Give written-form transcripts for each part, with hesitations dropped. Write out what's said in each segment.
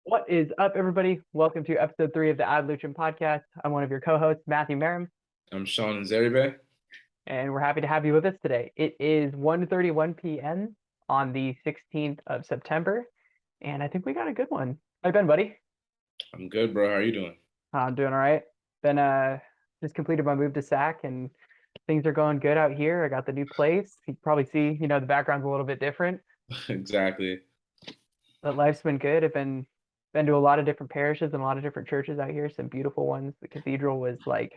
What is up, everybody? Welcome to episode 3 of the Lucem podcast. I'm one of your co-hosts, Matthew Merrim, I'm Sean and Zeribe. and we're happy to have you with us today. It is 1:31 p.m. on the 16th of September, and I think we got a good one. How you been, buddy? I'm good, bro. How are you doing? I'm doing all right. Been just completed my move to SAC, and things are going good out here. I got the new place. You can probably see, the background's a little bit different, Exactly. but life's been good. I've been to a lot of different parishes and a lot of different churches out here. Some beautiful ones. The cathedral was like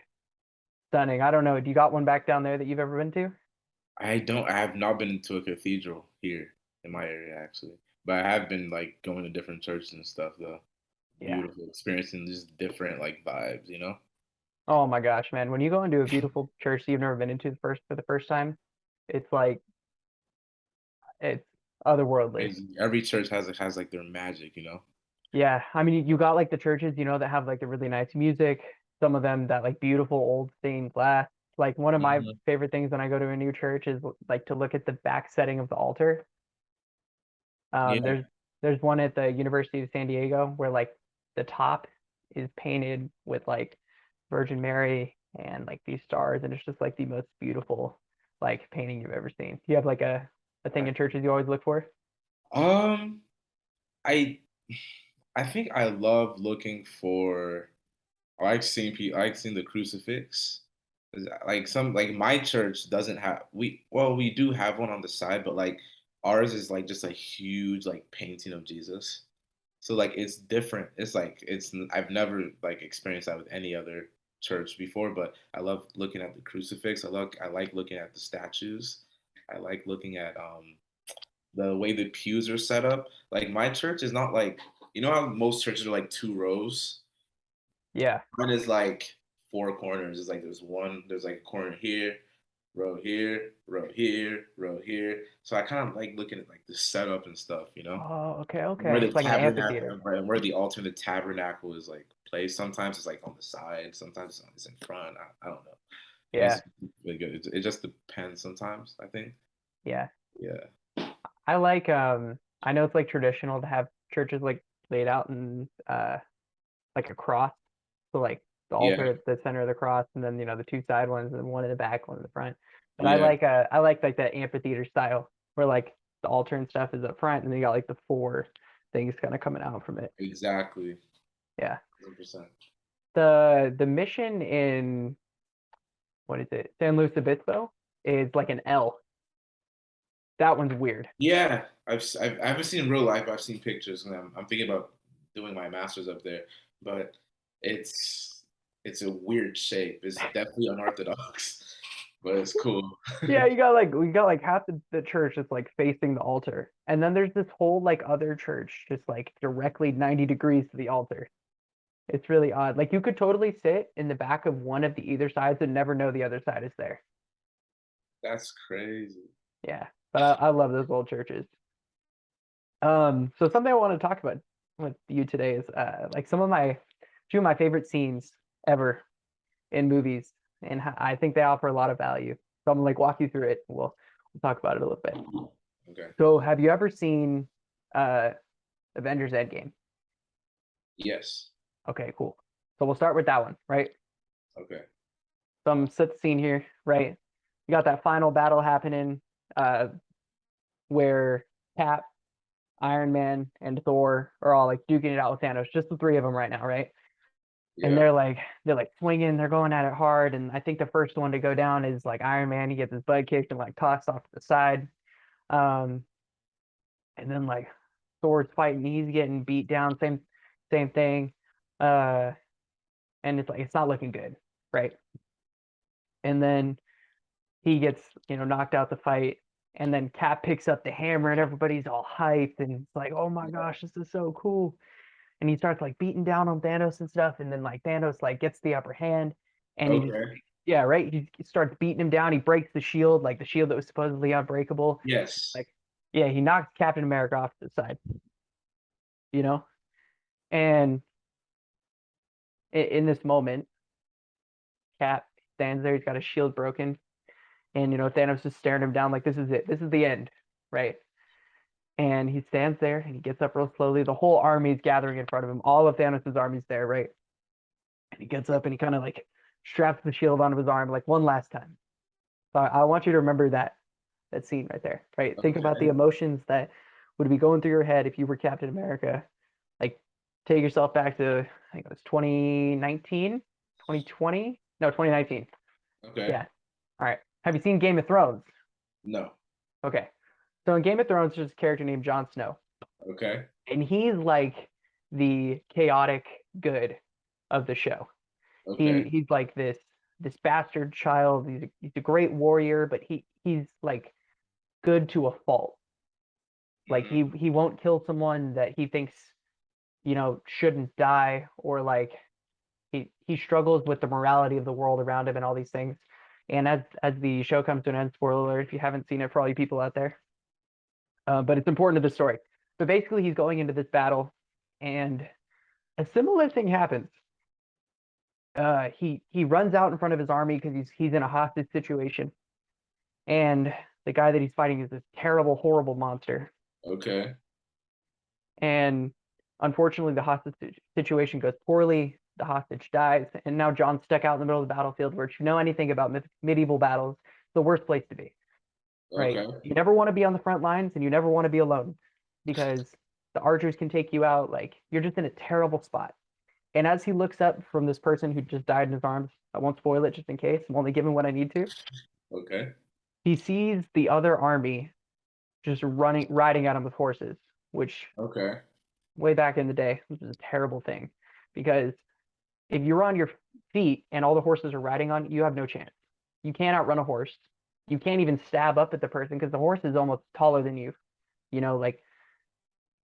stunning. I don't know. Do you got one back down there that you've ever been to? I have not been to a cathedral here in my area actually, but I have been like going to different churches and stuff though. Yeah. Beautiful, experiencing just different like vibes. Oh my gosh, man. When you go into a beautiful church that you've never been into for the first time, it's like it's otherworldly. Every church has like their magic. Yeah. I mean, you got like the churches, that have like the really nice music. Some of them that like beautiful old stained glass. Like one of my Hmm. favorite things when I go to a new church is like to look at the back setting of the altar. Um, Yeah, there's there's one at the University of San Diego where like the top is painted with like Virgin Mary and like these stars, and it's just like the most beautiful like painting you've ever seen. You have like a thing in churches you always look for? um, I I think I love looking for. I like seeing the crucifix. Like my church doesn't have we do have one on the side, but like ours is like just a huge like painting of Jesus. So like it's different. I've never like experienced that with any other church before, but I love looking at the crucifix. I like looking at the statues. I like looking at the way the pews are set up. Like my church is not like how most churches are like two rows. Yeah. Mine is like four corners. It's like there's like a corner here, row here, row here, row here. So I kind of like looking at like the setup and stuff. Oh, okay, Where okay. the It's like an tabernacle, amphitheater. right, where the alternate tabernacle is like placed. Sometimes it's like on the side, sometimes it's in front. I don't know. But Yeah. it's really good. It just depends sometimes, I think. Yeah. Yeah. I like I know it's like traditional to have churches like laid out in like a cross. So like the Yeah. altar at the center of the cross, and then the two side ones, and one in the back, one in the front. But Yeah. I like that amphitheater style where like the altar and stuff is up front, and then you got like the four things kind of coming out from it. Exactly. Yeah. 100%. The mission in what is it? San Luis Obispo is like an L. That one's weird. Yeah, I haven't seen in real life. I've seen pictures, and I'm thinking about doing my master's up there, but it's it's a weird shape. It's definitely unorthodox, but it's cool. Yeah, you got like we got like half the church is like facing the altar. And then there's this whole like other church just like directly 90 degrees to the altar. It's really odd. Like you could totally sit in the back of one of the either sides and never know the other side is there. That's crazy. Yeah. But I love those old churches. So something I want to talk about with you today is like some of my two of my favorite scenes ever in movies, and I think they offer a lot of value. So I'm gonna like walk you through it. We'll talk about it a little bit. Okay. So have you ever seen uh Avengers Endgame? Yes. Okay, cool. So we'll start with that one, right? Okay. Some set the scene here, right? You got that final battle happening, uh, where Cap, Iron Man, and Thor are all like duking it out with Thanos. Just the three of them right now, right? And Yeah. they're like swinging, they're going at it hard. And I think the first one to go down is like Iron Man. He gets his butt kicked and like tossed off to the side. Um, and then like Thor's fighting, he's getting beat down. Same thing. Uh, and it's like it's not looking good, right? And then he gets knocked out the fight, and then Cap picks up the hammer, and everybody's all hyped, and it's like, oh my Yeah. gosh, this is so cool. And he starts like beating down on Thanos and stuff, and then like Thanos like gets the upper hand, and he just Okay. yeah, right. He starts beating him down. He breaks the shield, like the shield that was supposedly unbreakable. Yes. Like, yeah, he knocks Captain America off to the side, you know. And in this moment, Cap stands there. He's got his shield broken, and Thanos is staring him down like this is it. This is the end, right? And he stands there and he gets up real slowly. The whole army's gathering in front of him. All of Thanos' army's there, right? And he gets up and he kind of like straps the shield onto his arm like one last time. So I want you to remember that scene right there, right? Think about the Okay. emotions that would be going through your head if you were Captain America. Like, take yourself back to, I think it was 2019, 2020? No, 2019. Okay. Yeah. All right. Have you seen Game of Thrones? No. Okay. So in Game of Thrones, there's a character named Jon Snow, Okay. and he's like the chaotic good of the show. Okay. He's like this bastard child. He's a great warrior, but he's like good to a fault. Like Hmm. he won't kill someone that he thinks, shouldn't die, or like he struggles with the morality of the world around him and all these things. And as the show comes to an end, spoiler alert if you haven't seen it for all you people out there, but it's important to the story. But basically, he's going into this battle, and a similar thing happens. He runs out in front of his army because he's in a hostage situation, and the guy that he's fighting is this terrible, horrible monster. Okay. And unfortunately, the hostage situation goes poorly. The hostage dies, and now John's stuck out in the middle of the battlefield. Where if you know anything about medieval battles, it's the worst place to be. Right? Okay. You never want to be on the front lines, and you never want to be alone because the archers can take you out. Like you're just in a terrible spot. And as he looks up from this person who just died in his arms, I won't spoil it just in case. I'm only giving what I need to. Okay. He sees the other army just riding at him with horses, which Okay. way back in the day was a terrible thing because if you're on your feet and all the horses are riding on you, you have no chance. You can't outrun a horse. You can't even stab up at the person because the horse is almost taller than you. Like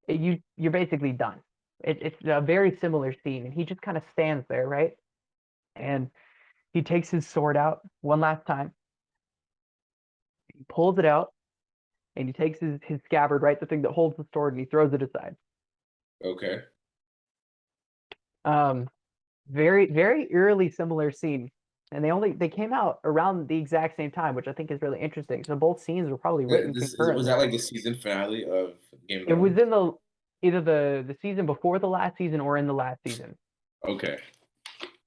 you're basically done. It's a very similar scene, and he just kind of stands there, right? And he takes his sword out one last time. He pulls it out, and he takes his scabbard, right, the thing that holds the sword, and he throws it aside. Okay. Um, very very eerily similar scene, and they came out around the exact same time, which I think is really interesting. So both scenes were probably written Was concurrently. that like the season finale of Game of It was Thrones? in the either the season before the last season or in the last season. Okay.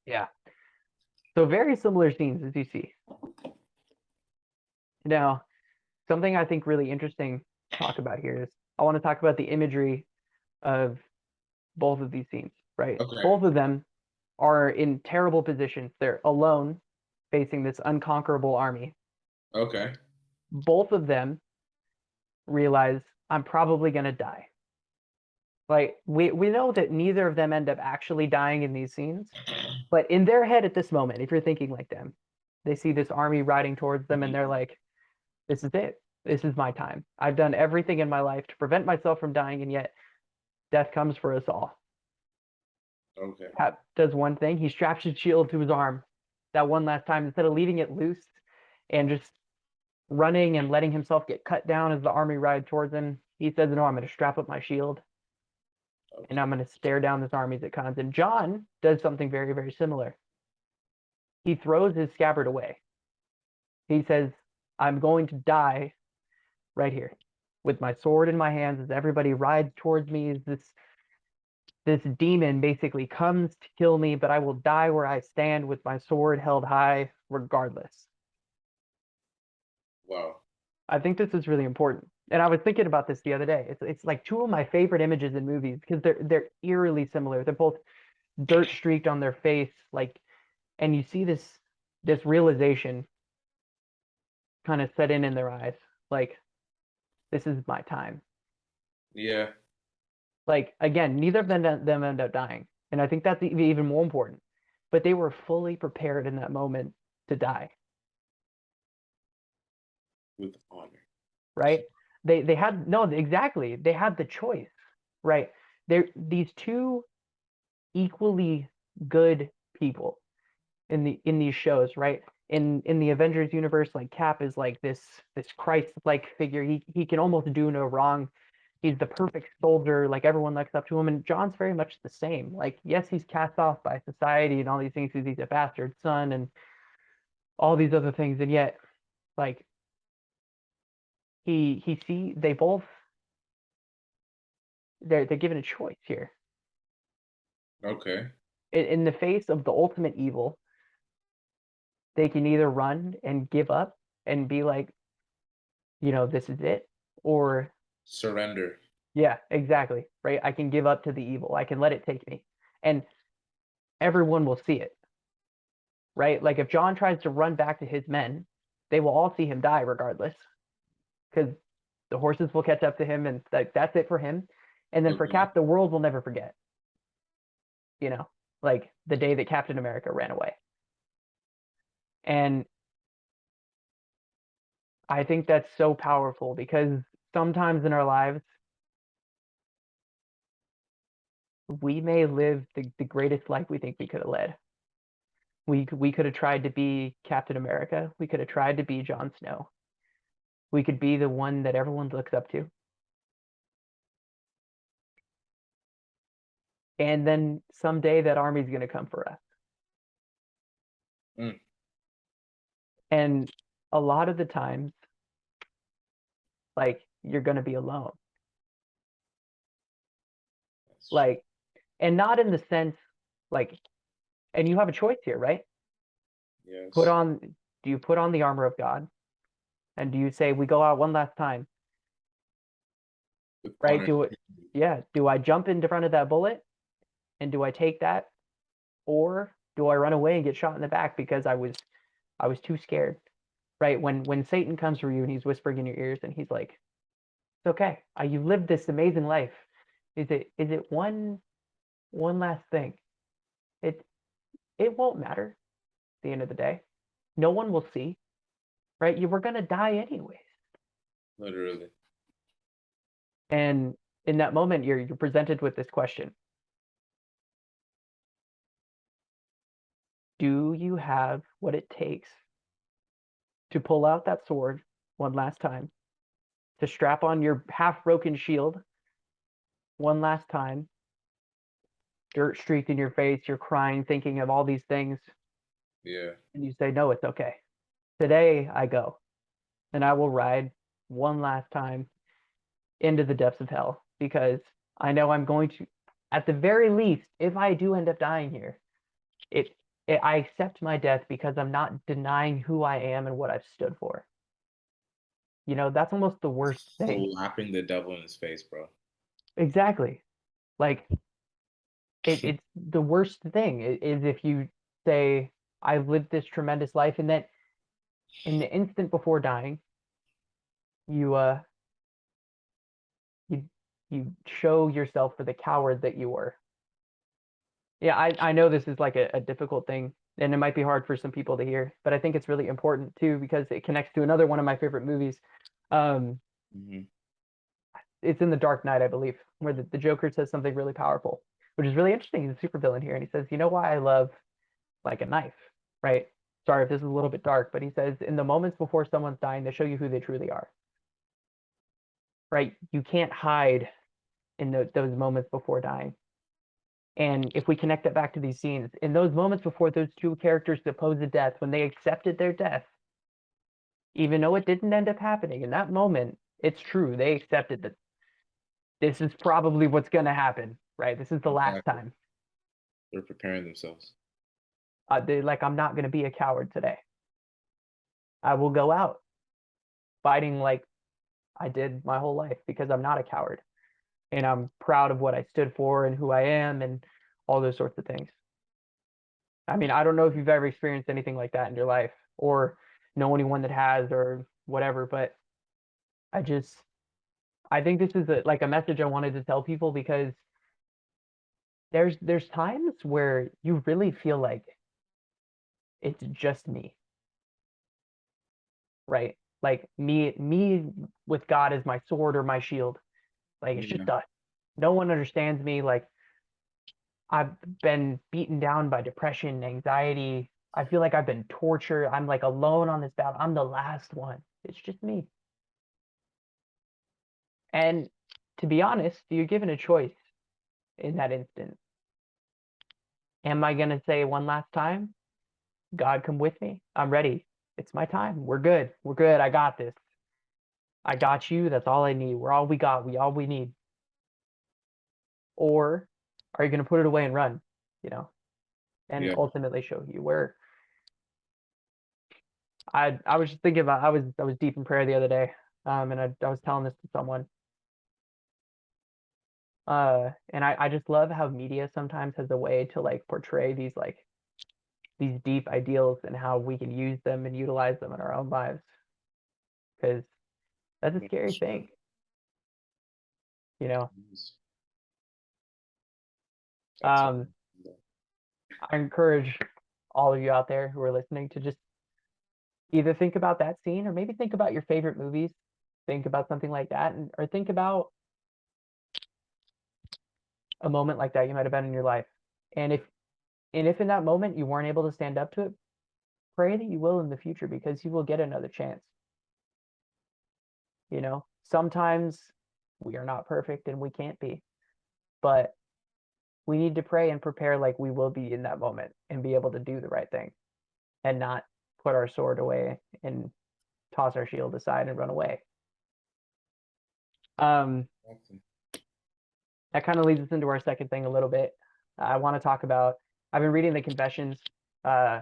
Yeah. So very similar scenes as you see. Now, something I think really interesting to talk about here is I want to talk about the imagery of both of these scenes, right? Okay. Both of them are in terrible positions. They're alone facing this unconquerable army. Okay. Both of them realize I'm probably going to die. Like we know that neither of them end up actually dying in these scenes, but in their head at this moment, if you're thinking like them, they see this army riding towards them and they're like, this is it. This is my time. I've done everything in my life to prevent myself from dying, and yet death comes for us all. Okay. Cap does one thing. He straps his shield to his arm that one last time instead of leaving it loose and just running and letting himself get cut down as the army rides towards him. He says, no, I'm going to strap up my shield and I'm Okay. going to stare down this army as it comes. And John does something very, very similar. He throws his scabbard away. He says, I'm going to die right here with my sword in my hands as everybody rides towards me as this demon basically comes to kill me, but I will die where I stand with my sword held high regardless. Wow. I think this is really important. And I was thinking about this the other day. It's like two of my favorite images in movies because they're eerily similar. They're both dirt streaked on their face, like, and you see this realization kind of set in their eyes, like this is my time. Yeah. Like again, neither of them end up dying, and I think that's even more important. But they were fully prepared in that moment to die, With honor. right? They had no exactly. They had the choice, right? They're these two equally good people in these shows, right? In the Avengers universe, like Cap is like this Christ-like figure. He can almost do no wrong. He's the perfect soldier, like everyone looks up to him. And John's very much the same. Like, yes, he's cast off by society and all these things because he's a bastard son and all these other things, and yet, like, they both they're given a choice here. Okay. In the face of the ultimate evil, they can either run and give up and be like, this is it, or Surrender. yeah, exactly, right? I can give up to the evil. I can let it take me, and everyone will see it, right? Like if John tries to run back to his men, they will all see him die regardless, because the horses will catch up to him, and that's it for him. And then for Okay. Cap, the world will never forget, you know, like the day that Captain America ran away. And I think that's so powerful because sometimes in our lives, we may live the greatest life we think we could have led. We could have tried to be Captain America. We could have tried to be Jon Snow. We could be the one that everyone looks up to. And then someday that army's going to come for us. Mm, And a lot of the times, like, you're going to be alone. that's true. Like, and not in the sense, like, and you have a choice here, right? Put Yes. on, do you put on the armor of God? And do you say, we go out one last time, With right? honor. Do it. Yeah. Do I jump into front of that bullet and do I take that? Or do I run away and get shot in the back because I was too scared, right? When Satan comes for you and he's whispering in your ears and he's like, "It's okay. You've lived this amazing life. Is it one last thing? It it won't matter at the end of the day. No one will see, right? You were gonna die anyways." Literally. And in that moment, you're presented with this question: do you have what it takes to pull out that sword one last time, to strap on your half broken shield one last time, dirt streaked in your face, you're crying, thinking of all these things, Yeah. and you say, no, it's okay. Today I go and I will ride one last time into the depths of hell because I know I'm going to, at the very least, if I do end up dying here, it, I accept my death because I'm not denying who I am and what I've stood for. That's almost the worst thing. Slapping the devil in his face, bro. Exactly. Like it's the worst thing is if you say, I've lived this tremendous life, and that in the instant before dying, you you you show yourself for the coward that you were. Yeah, I know this is like a difficult thing, and it might be hard for some people to hear, but I think it's really important too because it connects to another one of my favorite movies. Um, Hmm. it's in The Dark Knight, I believe, where the Joker says something really powerful, which is really interesting. He's a supervillain here, and he says, "You know why I love like a knife, right?" Sorry if this is a little bit dark, but he says, in the moments before someone's dying, they show you who they truly are, right? You can't hide in those moments before dying. And if we connect it back to these scenes, in those moments before those two characters supposed death, when they accepted their death, even though it didn't end up happening, in that moment, it's true. They accepted that this is probably what's going to happen, right? This is the last Exactly. time. They're preparing themselves. They're like, I'm not going to be a coward today. I will go out fighting like I did my whole life because I'm not a coward. And I'm proud of what I stood for and who I am and all those sorts of things. I mean, I don't know if you've ever experienced anything like that in your life or know anyone that has or whatever, but I just I think this is like a message I wanted to tell people because there's times where you really feel like it's just me, right? Like me with God as my sword or my shield. Like it's Yeah. just us. No one understands me. Like I've been beaten down by depression, anxiety. I feel like I've been tortured. I'm like alone on this battle. I'm the last one. It's just me. And to be honest, you're given a choice in that instant. Am I going to say one last time, God, come with me? I'm ready. It's my time. We're good. We're good. I got this. I got you. That's all I need. We're all we got. We all we need. or are you going to put it away and run, you know, and Yeah. ultimately show you where. I was just thinking about I was deep in prayer the other day, and I was telling this to someone, and I just love how media sometimes has a way to like portray these deep ideals and how we can use them and utilize them in our own lives, because that's a scary thing, you know. That's Um, I encourage all of you out there who are listening to just either think about that scene or maybe think about your favorite movies, think about something like that, or think about a moment like that you might have been in your life. And if in that moment you weren't able to stand up to it, pray that you will in the future because you will get another chance. You know, sometimes we are not perfect and we can't be, but we need to pray and prepare like we will be in that moment and be able to do the right thing and not put our sword away and toss our shield aside and run away. Um, that kind of leads us into our second thing a little bit. I want to talk about. I've been reading the Confessions uh,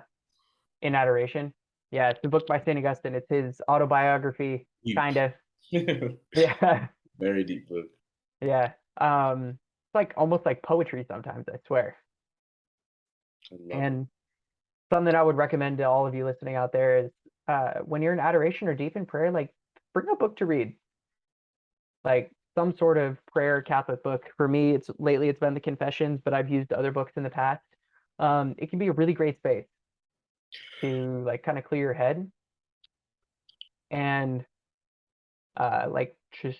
in Adoration. Yeah, it's the book by Saint Augustine. It's his autobiography, deep. kind of. Yeah, Very deep book. yeah. It's like almost like poetry sometimes. I swear. I love it. And something I would recommend to all of you listening out there is when you're in adoration or deep in prayer, like bring a book to read, like some sort of prayer Catholic book. For me, it's been the Confessions, but I've used other books in the past. It can be a really great space to like kind of clear your head and like just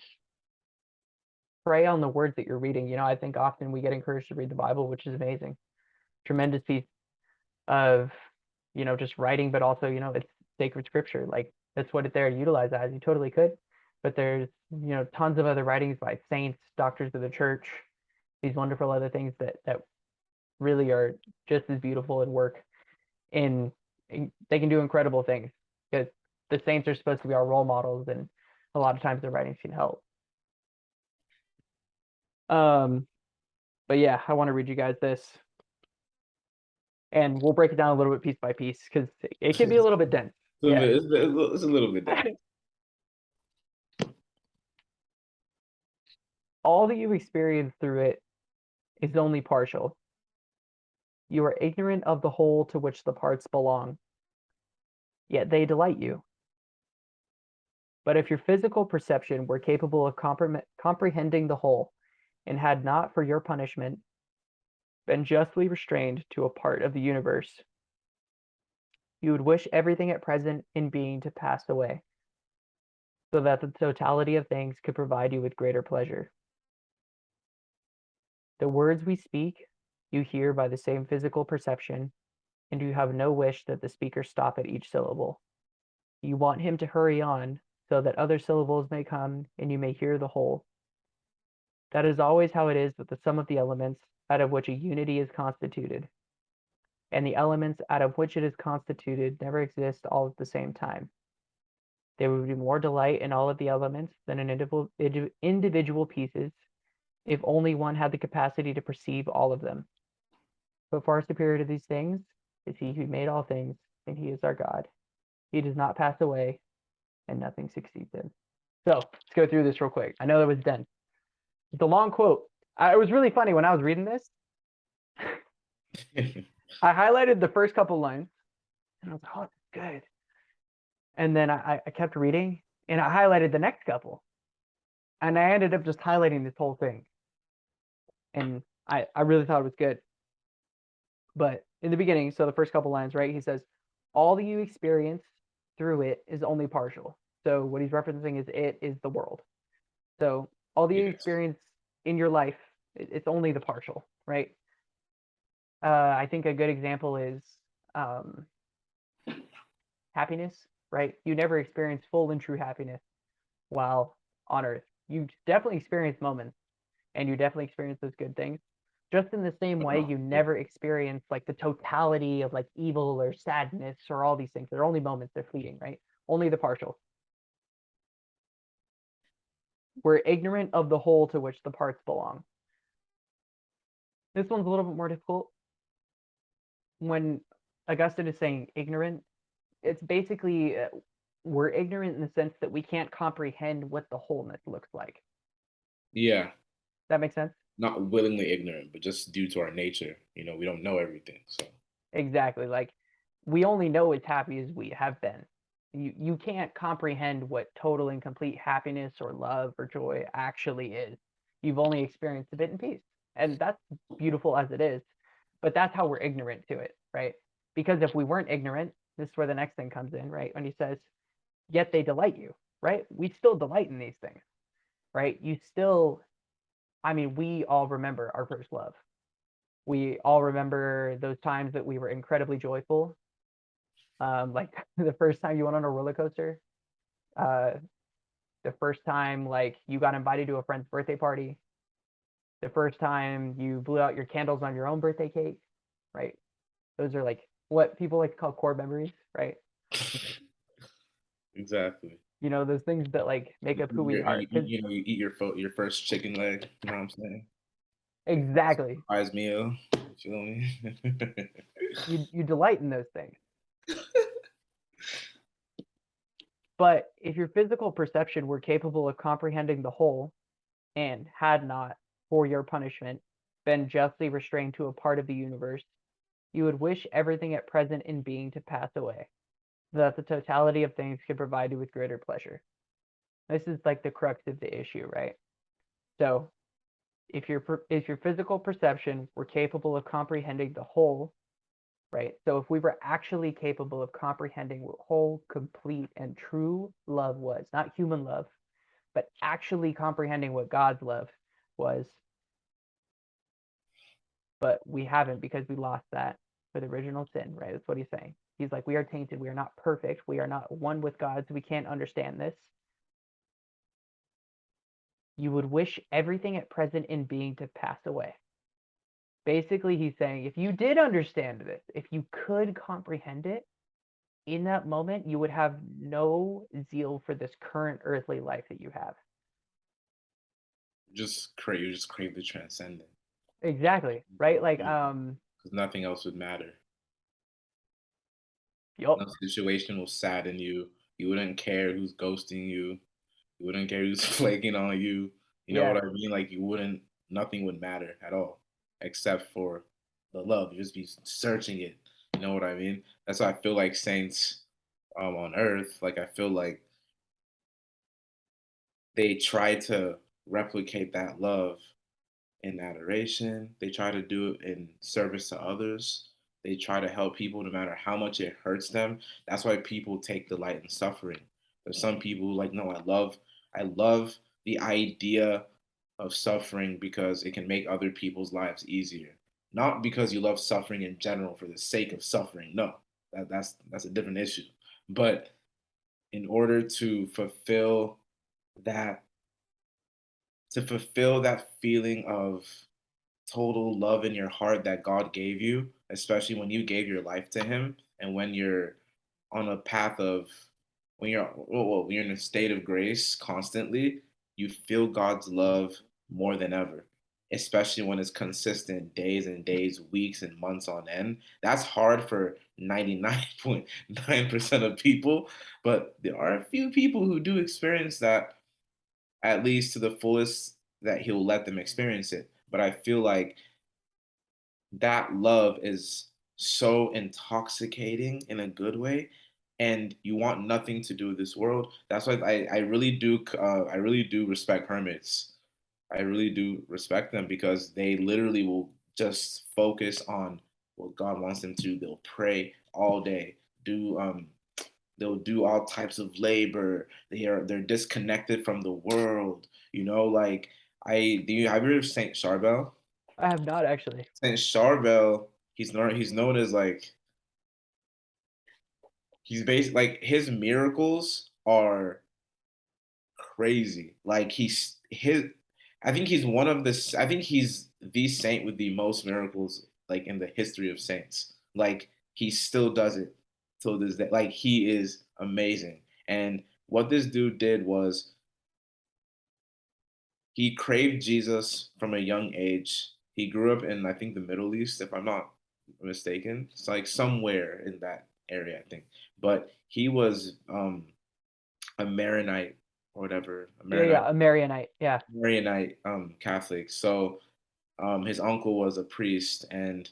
pray on the words that you're reading. You know, I think often we get encouraged to read the Bible, which is amazing. Tremendous piece of, you know, just writing, but also, you know, it's sacred scripture. Like that's what it's there to utilize as. You totally could. But there's, you know, tons of other writings by saints, doctors of the church, these wonderful other things that really are just as beautiful and work in they can do incredible things because the saints are supposed to be our role models and a lot of times their writings can help. Um, but yeah, I want to read you guys this and we'll break it down a little bit piece by piece because it can be a little bit dense. Yeah. It's a little bit dense. All that you experience through it is only partial. You are ignorant of the whole to which the parts belong, yet they delight you. But if your physical perception were capable of comprehending the whole, and had not for your punishment been justly restrained to a part of the universe, you would wish everything at present in being to pass away, so that the totality of things could provide you with greater pleasure. The words we speak, you hear by the same physical perception, and you have no wish that the speaker stop at each syllable. You want him to hurry on, so that other syllables may come and you may hear the whole. That is always how it is with the sum of the elements out of which a unity is constituted, and the elements out of which it is constituted never exist all at the same time. There would be more delight in all of the elements than in individual pieces if only one had the capacity to perceive all of them. But far superior to these things is he who made all things, and he is our God. He does not pass away, and nothing succeeds him. So let's go through this real quick. I know that was dense. It's a long quote. It was really funny when I was reading this. I highlighted the first couple lines, and I was like, "Oh, that's good." And then I kept reading, and I highlighted the next couple, and I ended up just highlighting this whole thing. And I really thought it was good. But in the beginning, so the first couple lines, right? He says, "All that you experience through it is only partial." So what he's referencing is it is the world. So all that you Yes. experience in your life, it's only the partial, right? I think a good example is um, happiness, right? You never experience full and true happiness while on Earth. You definitely experience moments, and you definitely experience those good things. Just in the same way, you never experience like the totality of like evil or sadness or all these things. They're only moments, they're fleeting, right? Only the partial. We're ignorant of the whole to which the parts belong. This one's a little bit more difficult. When Augustine is saying ignorant, it's basically we're ignorant in the sense that we can't comprehend what the wholeness looks like. Yeah, That makes sense? not willingly ignorant, but just due to our nature. We don't know everything. So Exactly. Like we only know as happy as we have been. You can't comprehend what total and complete happiness or love or joy actually is. You've only experienced a bit in peace. And that's beautiful as it is, but that's how we're ignorant to it, right? Because if we weren't ignorant, this is where the next thing comes in, right? When he says, yet they delight you, right? We still delight in these things, right? You still, I mean, we all remember our first love. We all remember those times that we were incredibly joyful. Like the first time you went on a roller coaster, uh, the first time like you got invited to a friend's birthday party, the first time you blew out your candles on your own birthday cake, right? Those are like what people like to call core memories, right? exactly. Those things that like make up who we are. Because You eat your first chicken leg. You know what I'm saying? exactly, Surprise meal. You feel me? you delight in those things. But if your physical perception were capable of comprehending the whole, and had not, for your punishment, been justly restrained to a part of the universe, you would wish everything at present in being to pass away, so that the totality of things could provide you with greater pleasure. This is like the crux of the issue, right? So if your physical perception were capable of comprehending the whole, right? So if we were actually capable of comprehending what whole, complete, and true love was, not human love, but actually comprehending what God's love was, but we haven't because we lost that with original sin, right? That's what he's saying. He's like, we are tainted. We are not perfect. We are not one with God, so we can't understand this. You would wish everything at present in being to pass away. Basically, he's saying if you did understand this, if you could comprehend it, in that moment, you would have no zeal for this current earthly life that you have. You just crave the transcendent. Exactly, right? Like, Because nothing else would matter. No yup, situation will sadden you. You wouldn't care who's ghosting you. You wouldn't care who's flaking on you. You know yeah. what I mean? Like you wouldn't. Nothing would matter at all, except for the love. You just be searching it. You know what I mean? That's why I feel like saints on earth. Like I feel like they try to replicate that love in adoration. They try to do it in service to others. They try to help people no matter how much it hurts them. That's why people take delight in suffering. There's some people who like, no, I love the idea of suffering because it can make other people's lives easier. Not because you love suffering in general for the sake of suffering. No, that's a different issue. But in order that to fulfill that feeling of total love in your heart that God gave you, especially when you gave your life to Him, and when you're on a path of when you're in a state of grace constantly, you feel God's love more than ever. Especially when it's consistent days and days, weeks and months on end. That's hard for 99.9% of people, but there are a few people who do experience that at least to the fullest that he'll let them experience it. But I feel like that love is so intoxicating in a good way, and you want nothing to do with this world. That's why I really do respect hermits. I really do respect them because they literally will just focus on what God wants them to do. They'll pray all day, do they'll do all types of labor. They're disconnected from the world. Like have you heard of Saint Charbel? I have not actually. Saint Charbel, he's known as like he's based like his miracles are crazy. Like I think he's one of the I think he's the saint with the most miracles like in the history of saints. Like he still does it till this day. Like he is amazing. And what this dude did was he craved Jesus from a young age. He grew up in, I think, the Middle East, if I'm not mistaken. It's like somewhere in that area, I think. But he was a Maronite or whatever, a Yeah, Maronite yeah, a Marionite. Yeah. Maronite Catholic. So his uncle was a priest, and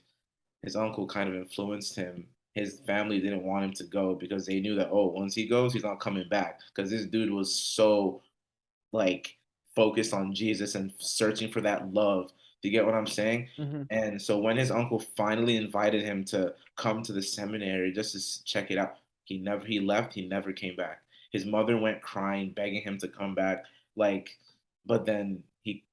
his uncle kind of influenced him. His family didn't want him to go because they knew that, oh, once he goes, he's not coming back. Because this dude was so like focused on Jesus and searching for that love. Do you get what I'm saying? Hmm. And so when his uncle finally invited him to come to the seminary just to check it out, he left, he never came back. His mother went crying, begging him to come back. Like, but then he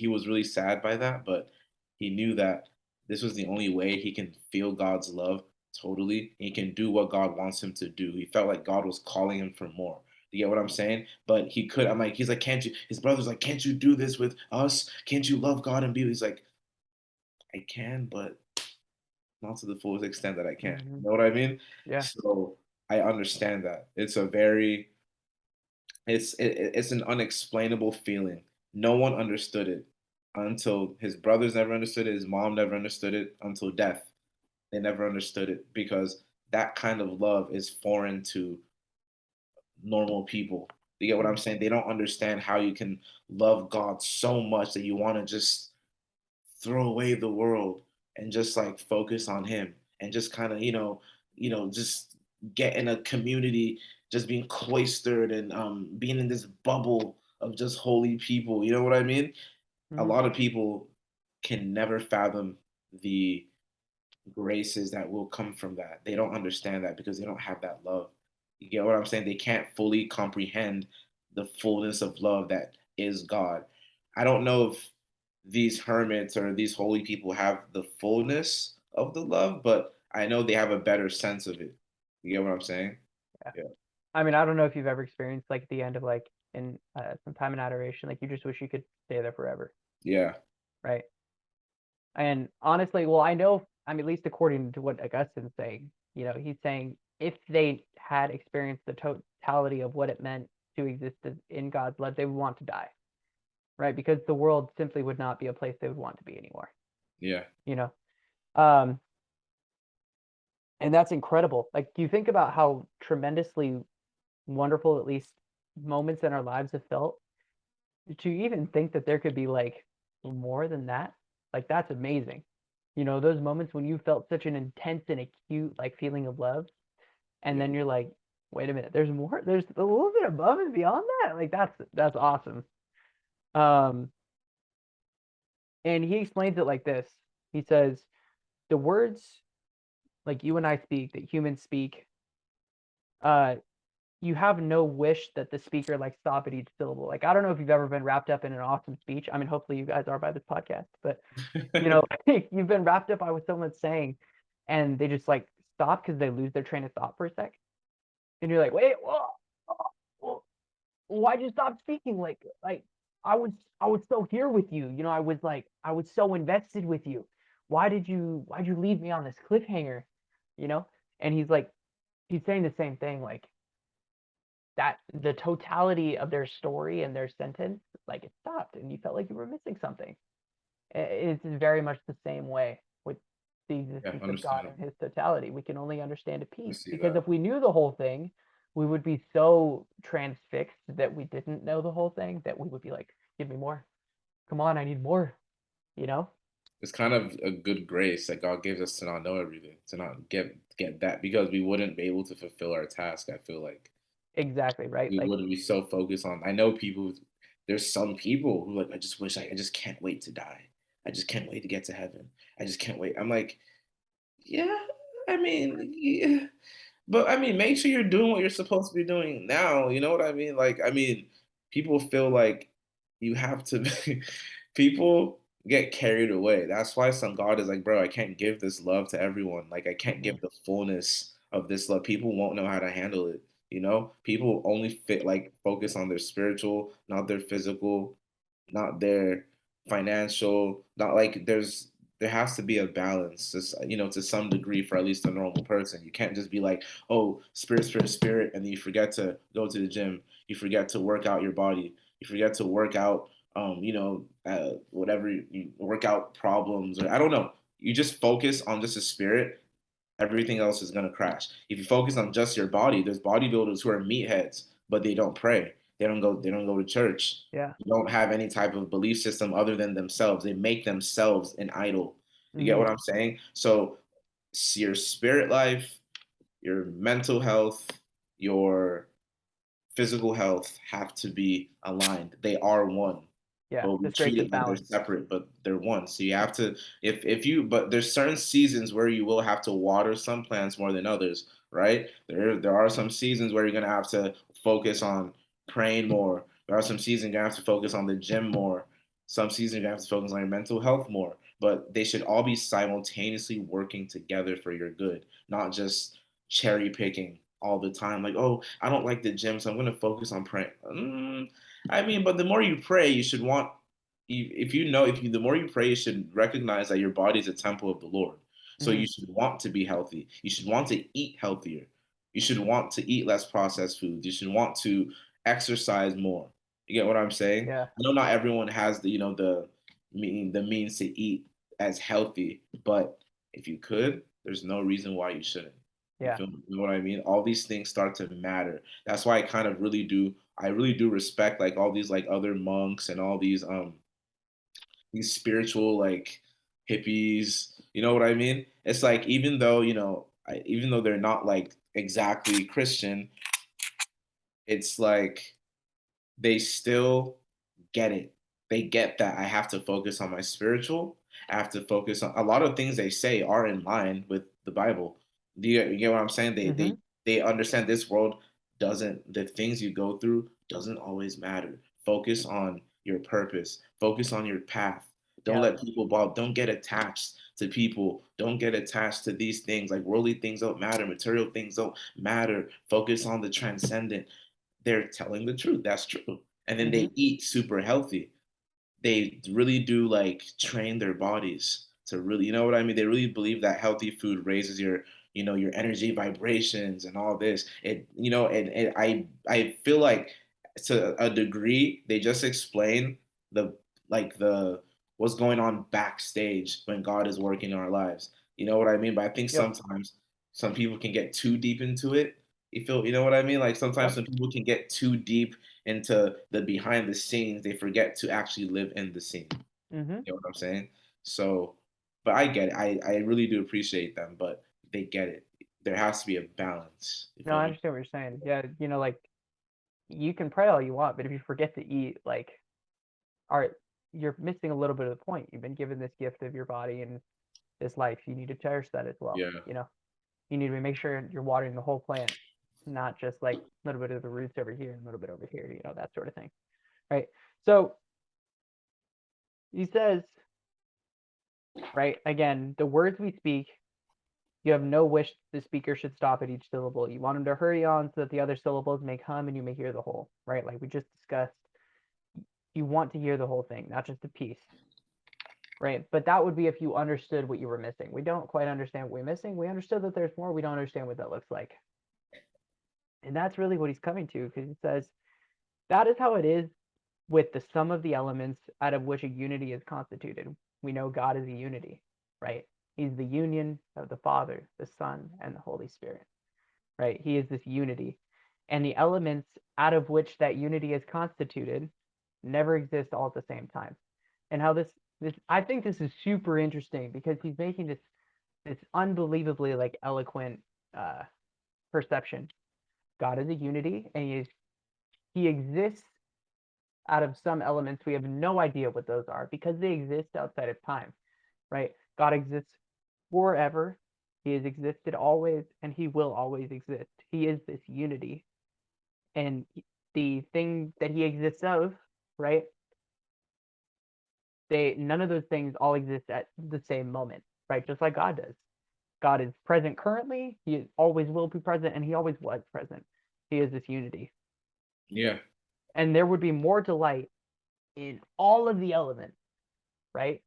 was really sad by that, but he knew that this was the only way he can feel God's love totally. He can do what God wants him to do. He felt like God was calling him for more. You get what I'm saying? But he could. I'm like, he's like, can't you? His brother's like, can't you do this with us? Can't you love God and be? He's like, I can, but not to the fullest extent that I can. Hmm. You know what I mean? Yeah. So I understand that. It's an unexplainable feeling. No one understood it until his brothers never understood it. His mom never understood it until death. They never understood it because that kind of love is foreign to normal people. You get what I'm Mhm. saying? They don't understand how you can love God so much that you want to just throw away the world and just like focus on him and just kind of, just get in a community, just being cloistered and being in this bubble of just holy people. You know what I mean? A Mhm. lot of people can never fathom the graces that will come from that. They don't understand that because they don't have that love. You get what I'm saying? They can't fully comprehend the fullness of love that is God. I don't know if these hermits or these holy people have the fullness of the love, but I know they have a better sense of it. You get what I'm saying? Yeah. Yeah. I mean, I don't know if you've ever experienced like the end of like in some time in adoration, like you just wish you could stay there forever, Yeah. right? And honestly, well, I know, I mean, at least according to what Augustine's saying, he's saying if they had experienced the totality of what it meant to exist in God's love, they would want to die, right? Because the world simply would not be a place they would want to be anymore, Yeah. you know? Um, and that's incredible. Like, you think about how tremendously wonderful, at least moments in our lives have felt to even think that there could be like more than that, like that's amazing. Those moments when you felt such an intense and acute like feeling of love, and Yeah. then you're like, wait a minute, there's more, there's a little bit above and beyond that. Like that's awesome. Um, and he explains it like this. He says the words like you and I speak, that humans speak, uh, you have no wish that the speaker like stop at each syllable. Like I don't know if you've ever been wrapped up in an awesome speech. I mean, hopefully you guys are by this podcast, but you've been wrapped up by what someone's saying, and they just like stop because they lose their train of thought for a sec, and you're like, wait, whoa, why'd you stop speaking? Like I was so here with you. I was so invested with you. Why'd you leave me on this cliffhanger? You know? And he's saying the same thing, like that the totality of their story and their sentence, like it stopped and you felt like you were missing something. It's very much the same way with the Yeah. existence of God Understandable. and his totality. We can only understand a I piece see because that. if we knew the whole thing, we would be so transfixed that we didn't know the whole thing that we would be like, give me more. Come on, I need more, you know? It's kind of a good grace that God gives us to not know everything, to not get that because we wouldn't be able to fulfill our task. I feel like Exactly, right? we Like, wouldn't be so focused on. I know people. There's some people who like. I just wish I just can't wait to die. I just can't wait to get to heaven. I just can't wait. I'm like, yeah. I mean, yeah. But I mean, make sure you're doing what you're supposed to be doing now. You know what I mean? Like, I mean, people feel like you have to. People get carried away. That's why some God is like, bro, I can't give this love to everyone. Like, I can't mhm, give the fullness of this love. People won't know how to handle it. People only fit like focus on their spiritual, not their physical, not their financial, not like there has to be a balance, to some degree for at least a normal person. You can't just be like, oh, spirit, spirit, spirit, and then you forget to go to the gym. You forget to work out your body. You forget to work out. whatever workout problems, or I don't know. You just focus on just the spirit, everything else is gonna crash. If you focus on just your body, there's bodybuilders who are meatheads, but they don't pray. They don't go to church. Yeah. They don't have any type of belief system other than themselves. They make themselves an idol. You get Mm-hmm. what I'm saying? So your spirit life, your mental health, your physical health have to be aligned. They are one, Yeah. but we This treat great it big like they're balance. separate, but they're one. So you have to, if you, but there's certain seasons where you will have to water some plants more than others, right? There are some seasons where you're gonna have to focus on praying more. There are some seasons you're gonna have to focus on the gym more. Some seasons you're gonna have to focus on your mental health more. But they should all be simultaneously working together for your good, not just cherry picking all the time. Like, oh, I don't like the gym, so I'm going to focus on praying. I mean, but the more you pray, you should want. If you know, if you the more you pray, you should recognize that your body is a temple of the Lord. So Mm-hmm. you should want to be healthy. You should want to eat healthier. You should want to eat less processed foods. You should want to exercise more. You get what I'm saying? Yeah. I know not everyone has the means to eat as healthy, but if you could, there's no reason why you shouldn't. You Yeah. feel me? You know what I mean? All these things start to matter. That's why I really do respect like all these like other monks and all these spiritual like hippies. You know what I mean? It's like even though they're not like exactly Christian, it's like they still get it. They get that I have to focus on my spiritual. I have to focus on a lot of things they say are in line with the Bible. You get what I'm saying? Mm-hmm. They understand this world doesn't the things you go through doesn't always matter. Focus on your purpose. Focus on your path. Don't Yeah. let people bother. Don't get attached to people. Don't get attached to these things. Like worldly things don't matter. Material things don't matter. Focus on the transcendent. They're telling the truth. That's true. And then Mm-hmm. they eat super healthy. They really do like train their bodies to really, you know what I mean? They really believe that healthy food raises your energy vibrations and all this. I feel like to a degree, they just explain the the what's going on backstage when God is working in our lives. You know what I mean? But I think Yep. sometimes some people can get too deep into it. You know what I mean? Like sometimes Yep. some people can get too deep into the behind the scenes. They forget to actually live in the scene. Mm-hmm. You know what I'm saying? So, but I get it. I really do appreciate them, but they get it. There has to be a balance. You No, feel I me? understand what you're saying. Yeah. Like you can pray all you want, but if you forget to eat, like, are you're missing a little bit of the point. You've been given this gift of your body and this life. You need to cherish that as well. Yeah. You need to make sure you're watering the whole plant, not just like a little bit of the roots over here and a little bit over here. That sort of thing. Right. So he says, right again, the words we speak. You have no wish the speaker should stop at each syllable. You want him to hurry on so that the other syllables may come and you may hear the whole, right? Like we just discussed, you want to hear the whole thing, not just a piece, right? But that would be if you understood what you were missing. We don't quite understand what we're missing. We understood that there's more. We don't understand what that looks like. And that's really what he's coming to because he says that is how it is with the sum of the elements out of which a unity is constituted. We know God is a unity, right? He's the union of the Father, the Son, and the Holy Spirit, right? He is this unity. And the elements out of which that unity is constituted never exist all at the same time. And how this I think this is super interesting because he's making this unbelievably like eloquent uh perception. God is a unity and he exists out of some elements we have no idea what those are because they exist outside of time, right? God exists forever. He has existed always and he will always exist. He is this unity. And the thing that he exists of, right? None of those things all exist at the same moment, right? Just like God does. God is present currently, he always will be present, and he always was present. He is this unity. Yeah. And there would be more delight in all of the elements, right?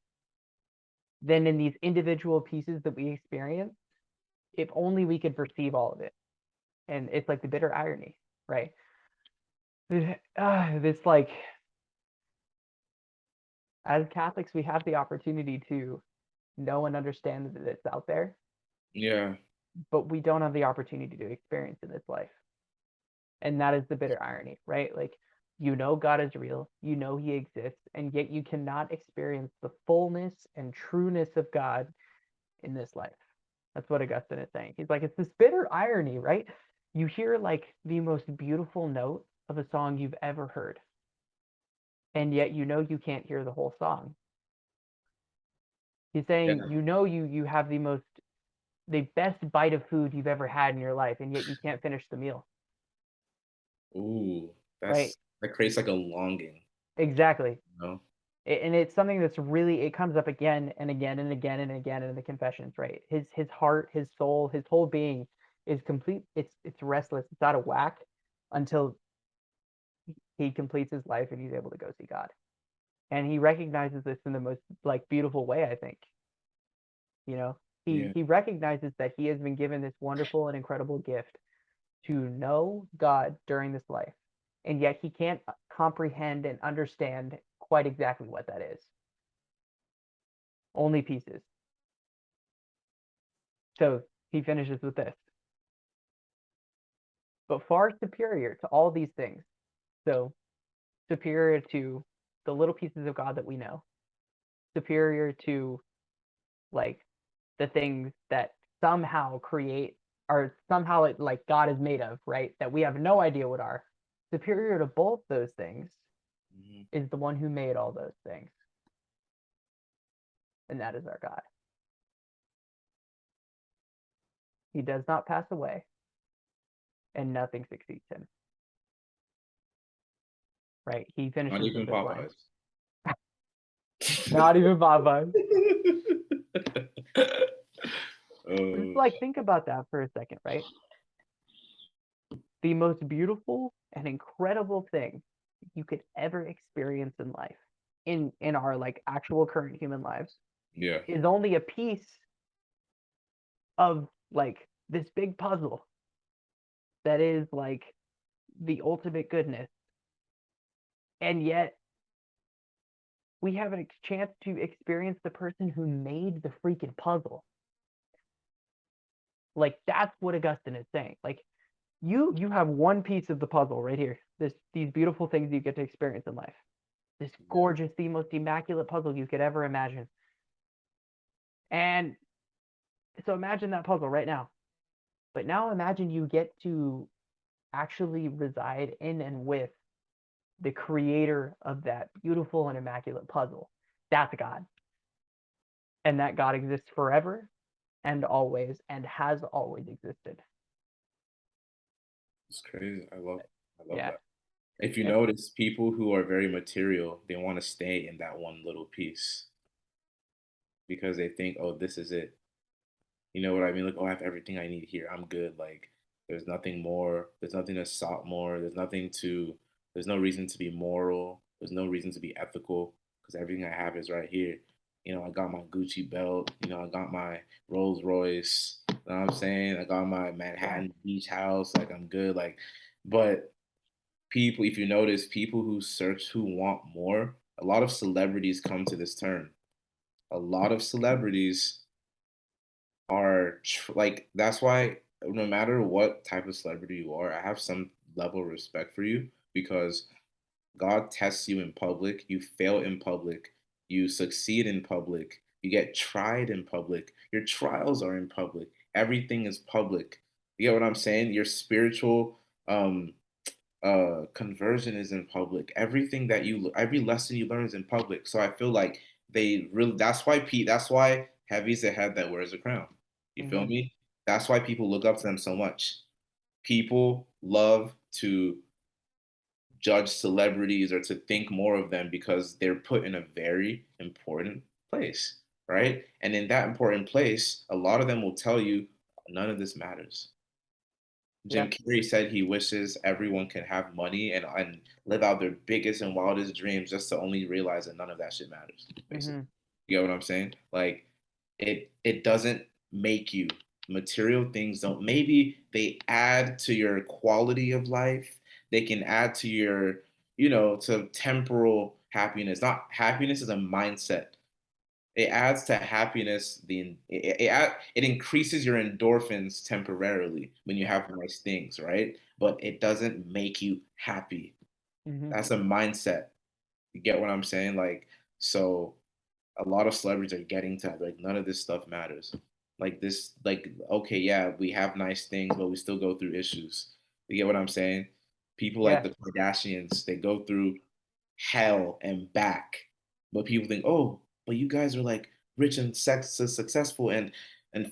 Than in these individual pieces that we experience, if only we could perceive all of it. And it's like the bitter irony, right? This like As Catholics, we have the opportunity to know and understand that it's out there, Yeah. but we don't have the opportunity to experience in this life. And that is the bitter irony, right? Like, you know God is real, you know he exists, and yet you cannot experience the fullness and trueness of God in this life. That's what Augustine is saying. He's like, it's this bitter irony, right? You hear like the most beautiful note of a song you've ever heard, and yet you know you can't hear the whole song. He's saying, Yeah. you know, you have the best bite of food you've ever had in your life, and yet you can't finish the meal, Ooh, right? that creates like a longing, Exactly. you know? And it's something that's really, it comes up again and again and again and again in the confessions, right? His heart, his soul, his whole being is complete. It's restless. It's out of whack until he completes his life and he's able to go see God. And he recognizes this in the most like beautiful way, I think. You know, Yeah. he recognizes that he has been given this wonderful and incredible gift to know God during this life, and yet he can't comprehend and understand quite exactly what that is. Only pieces. So he finishes with this. But far superior to all these things. So superior to the little pieces of God that we know, superior to like the things that somehow create or somehow it like God is made of, right? That we have no idea what are. Superior to both those things Mhm. is the one who made all those things, and that is our God. He does not pass away, and nothing succeeds him. Right? He Not finishes with even this line. Popeyes. Not even Popeye. Just Oh, like think about that for a second, right? The most beautiful and incredible thing you could ever experience in life, in our like actual current human lives, yeah. is only a piece of like this big puzzle that is like the ultimate goodness. And yet we have a chance to experience the person who made the freaking puzzle. Like that's what Augustine is saying. Like you have one piece of the puzzle right here. These beautiful things you get to experience in life. This Yeah. gorgeous, the most immaculate puzzle you could ever imagine. And so imagine that puzzle right now. But now imagine you get to actually reside in and with the creator of that beautiful and immaculate puzzle. That's God. And that God exists forever and always and has always existed. It's crazy. I love Yeah. that. If you And, notice, people who are very material, they want to stay in that one little piece because they think, oh, this is it. You know what I mean? Like, oh, I have everything I need here. I'm good. Like, there's nothing more. There's nothing to sought more. There's no reason to be moral. There's no reason to be ethical because everything I have is right here. You know, I got my Gucci belt. You know, I got my Rolls Royce. You know what I'm saying? I got my yeah. Manhattan beach house. Like, I'm good. Like, but people, if you notice, people who search, who want more, a lot of celebrities come to this term. A lot of celebrities like that's why no matter what type of celebrity you are, I have some level of respect for you because God tests you in public, you fail in public, you succeed in public, you get tried in public, your trials are in public, everything is public. You get what I'm saying? Your spiritual um conversion is in public. Every lesson you learn is in public. So I feel like they really that's why heavy's the head that wears a crown. You feel Mm-hmm. me? That's why people look up to them so much. People love to judge celebrities or to think more of them because they're put in a very important place, right? And in that important place, a lot of them will tell you none of this matters. Yeah. Jim Carrey said he wishes everyone could have money and live out their biggest and wildest dreams just to only realize that none of that shit matters, basically. Mm-hmm. You get what I'm saying? Like it doesn't make you. Material things don't. Maybe they add to your quality of life. They can add to your, to temporal happiness. Not happiness is a mindset. It adds to happiness. It increases your endorphins temporarily when you have nice things, right? But it doesn't make you happy. Hmm. That's a mindset. You get what I'm saying? Like, so a lot of celebrities are getting to like none of this stuff matters. Like this, like okay, yeah, we have nice things, but we still go through issues. You get what I'm saying? People like Yeah. the Kardashians, they go through hell and back. But people think, oh, but you guys are like rich and successful and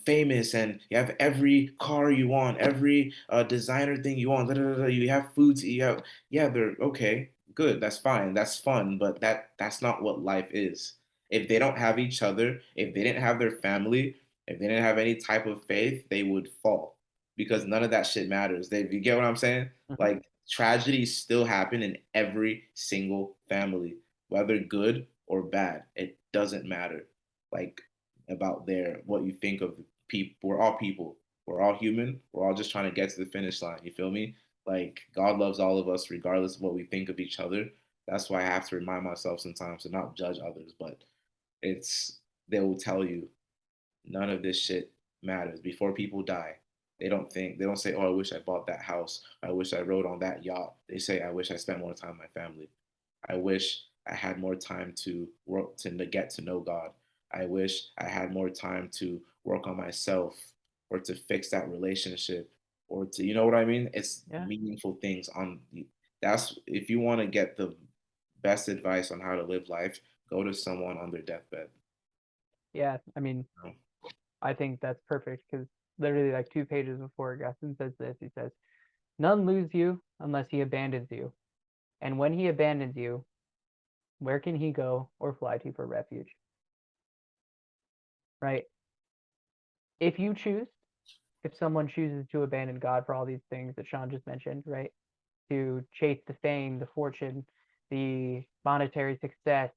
famous, and you have every car you want, every designer thing you want. Da, da, da, da. You have food to eat. Yeah, they're okay, good. That's fine. That's fun. But that's not what life is. If they don't have each other, if they didn't have their family, if they didn't have any type of faith, they would fall because none of that shit matters. You get what I'm saying? Hmm. Like tragedies still happen in every single family, whether good or bad. It doesn't matter. Like about what you think of people. We're all people. We're all human. We're all just trying to get to the finish line. You feel me? Like God loves all of us regardless of what we think of each other. That's why I have to remind myself sometimes to not judge others, but it's they will tell you none of this shit matters. Before people die, they don't say, oh, I wish I bought that house. I wish I rode on that yacht. They say, I wish I spent more time with my family. I wish I had more time to work to get to know God. I wish I had more time to work on myself or to fix that relationship or to, you know what I mean? It's Yeah. meaningful things on that's if you want to get the best advice on how to live life, go to someone on their deathbed. Yeah. I mean, You know? I think that's perfect because literally like 2 pages before Augustine says this, he says, "None lose you unless he abandons you, and when he abandons you, where can he go or fly to for refuge?" Right? If you choose, if someone chooses to abandon God for all these things that Sean just mentioned, right? To chase the fame, the fortune, the monetary success,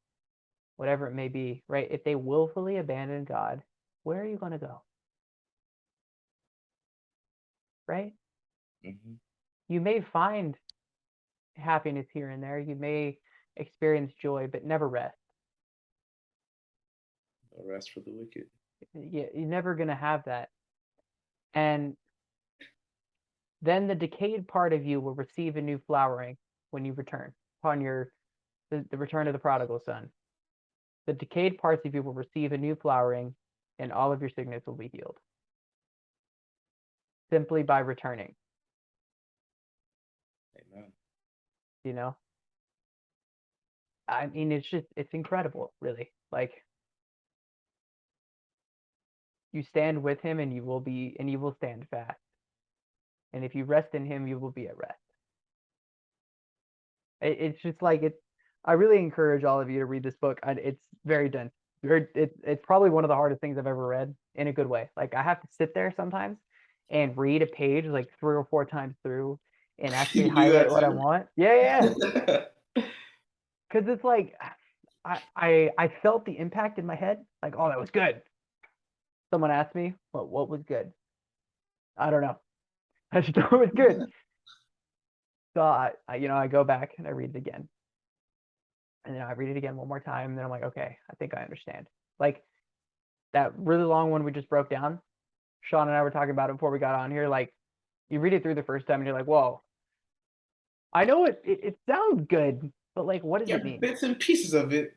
whatever it may be, right? If they willfully abandon God, where are you going to go? Right? Mm-hmm. You may find happiness here and there. You may experience joy, but never rest. No rest for the wicked. You're never going to have that. And then the decayed part of you will receive a new flowering when you return upon the return of the prodigal son. The decayed parts of you will receive a new flowering, and all of your sickness will be healed simply by returning. Amen. You know, I mean, it's incredible, really. Like you stand with him, and you will stand fast. And if you rest in him, you will be at rest. It's just like it's. I really encourage all of you to read this book. It's very dense. It's probably one of the hardest things I've ever read in a good way. Like I have to sit there sometimes and read a page like 3 or 4 times through and actually You do highlight that what I too? want. Yeah, yeah. Because it's like I felt the impact in my head. Like, oh, that was good. Someone asked me, what was good? I don't know. I just know it was good. So I go back and I read it again, and then I read it again one more time, and then I'm like, okay, I think I understand. Like that really long one we just broke down. Sean and I were talking about it before we got on here. Like you read it through the first time, and you're like, whoa, I know it sounds good, but like, what does it Get mean? bits and pieces of it,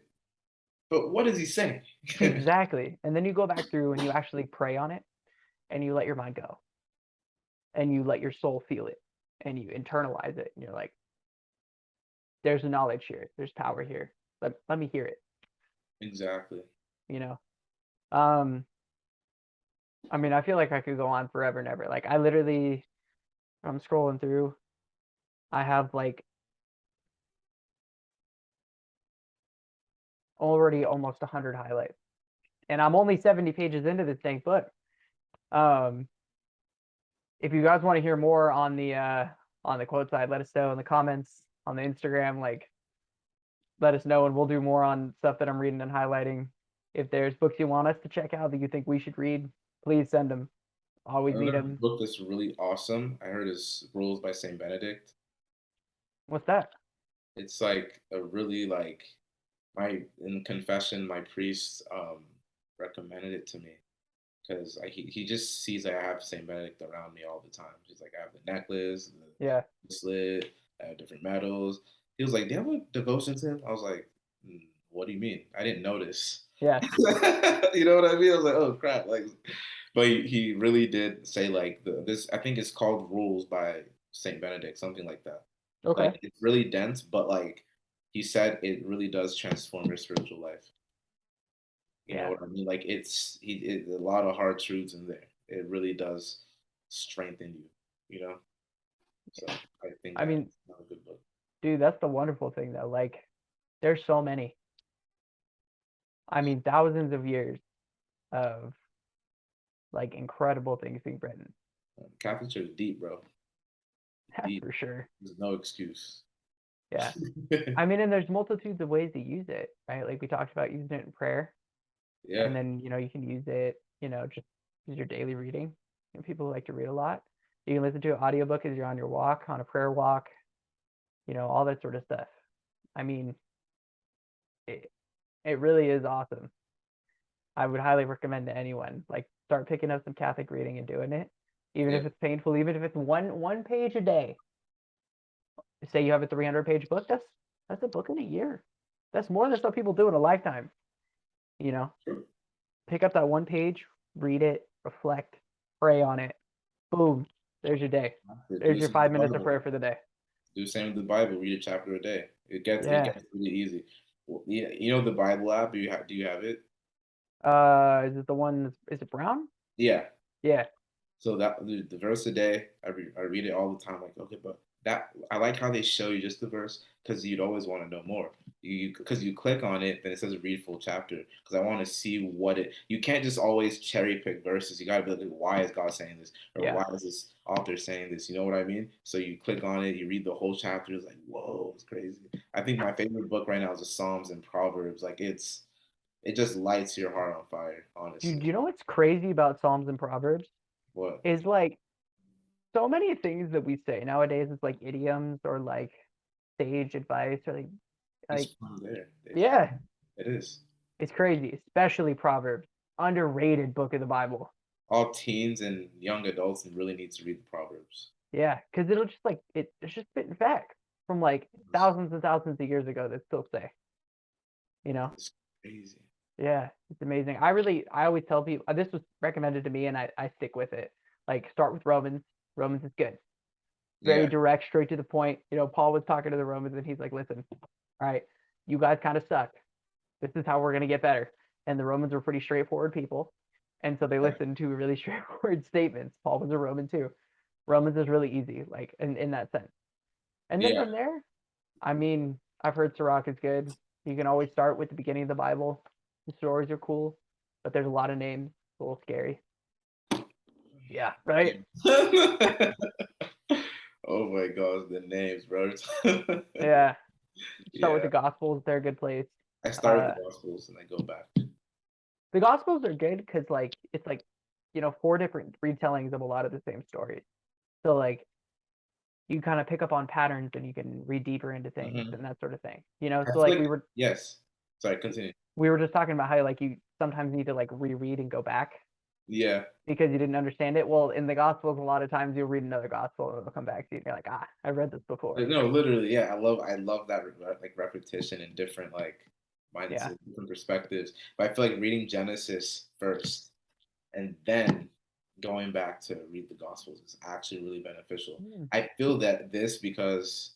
but what is he saying? Exactly. And then you go back through and you actually pray on it, and you let your mind go, and you let your soul feel it, and you internalize it, and you're like, there's knowledge here, there's power here. Let me hear it. Exactly. You know. Um, I mean, I feel like I could go on forever and ever. Like I literally, I'm scrolling through. I have like already almost 100 highlights, and I'm only 70 pages into this dang book. Um, if you guys want to hear more on the quote side, let us know in the comments on the Instagram. Like, let us know, and we'll do more on stuff that I'm reading and highlighting. If there's books you want us to check out that you think we should read, please send them. Always need Another them. book that's really awesome, I heard is Rules by Saint Benedict. What's that? It's like a really like my in confession, my priest recommended it to me because he just sees that I have Saint Benedict around me all the time. He's like, I have the necklace, the Yeah, bracelet, I have different medals. He was like, "Do you have a devotion to him?" I was like, "What do you mean? I didn't notice." yeah, You know what I mean? I was like, "Oh crap!" Like, but he really did say like this. I think it's called Rules by Saint Benedict, something like that. okay, Like it's really dense, but like he said, it really does transform your spiritual life. You know yeah. what I mean? Like it's a lot of hard truths in there. It really does strengthen you. You know, so I think I that's mean, a good book. dude, that's the wonderful thing though. Like, there's so many. I mean, thousands of years of like incredible things being written. Catholic Church is deep, bro. That's Deep. for sure. There's no excuse. Yeah. I mean, and there's multitudes of ways to use it, right? Like we talked about using it in prayer, Yeah. and then you can use it, just as your daily reading. People like to read a lot. You can listen to an audiobook as you're on your walk, on a prayer walk, all that sort of stuff. I mean, it, it really is awesome. I would highly recommend to anyone, like start picking up some Catholic reading and doing it, even Yeah. if it's painful, even if it's one page a day. Say you have a 300-page book, that's a book in a year. That's more than some people do in a lifetime. You know, True. pick up that one page, read it, reflect, pray on it. Boom, there's your day. Do There's the your same with 5 the minutes of Bible. prayer for the day. Do the same with the Bible. Read a chapter a day. It Yeah. gets really easy. Well, yeah, you know the Bible app. Do you have it? Is it the one? Is it Brown? Yeah. Yeah. So that the verse a day, I read it all the time. Like, okay, but that I like how they show you just the verse because you'd always want to know more. You because you click on it, then it says read full chapter. Because I want to see what it. You can't just always cherry pick verses. You gotta be like, why is God saying this, or Yeah. why is this author saying this? You know what I mean? So you click on it, you read the whole chapter. It's like, whoa, it's crazy. I think my favorite book right now is the Psalms and Proverbs. Like it just lights your heart on fire. Dude, Honestly, you know what's crazy about Psalms and Proverbs what is like so many things that we say nowadays. It's like idioms or like sage advice or it's like from there. yeah, It is. it's crazy. Especially Proverbs, underrated book of the Bible. All teens and young adults really need to read the Proverbs. Yeah, because it'll just like it's just spitting facts from like thousands and thousands of years ago that still say, you know. It's crazy. Yeah, it's amazing. I always tell people this was recommended to me, and I stick with it. Like start with Romans. Romans is good. Very Yeah, direct, straight to the point. Paul was talking to the Romans, and he's like, "Listen, all right, you guys kind of suck. This is how we're gonna get better." And the Romans were pretty straightforward people, and so they yeah, listened to really straightforward statements. Paul was a Roman too. Romans is really easy, like in that sense. And then yeah, from there, I mean, I've heard Sirach is good. You can always start with the beginning of the Bible. The stories are cool, but there's a lot of names. It's a little scary. Yeah, right? yeah. Oh my gosh, the names, bro. Yeah. Start with Yeah, the Gospels. They're a good place. I start with Uh, the Gospels and I go back. the Gospels are good because like it's like 4 different retellings of a lot of the same stories. So like you kind of pick up on patterns and you can read deeper into things Hmm. and that sort of thing. I So feel like like yes. Sorry, continue. we were just talking about how like you sometimes need to like reread and go back Yeah. because you didn't understand it. Well, in the Gospels, a lot of times you'll read another Gospel and it'll come back to you and you're like, I read this before. No, literally, yeah. I love that like repetition and different like Yeah. mindsets, different perspectives. But I feel like reading Genesis first and then going back to read the Gospels is actually really beneficial. Mm, I feel that this because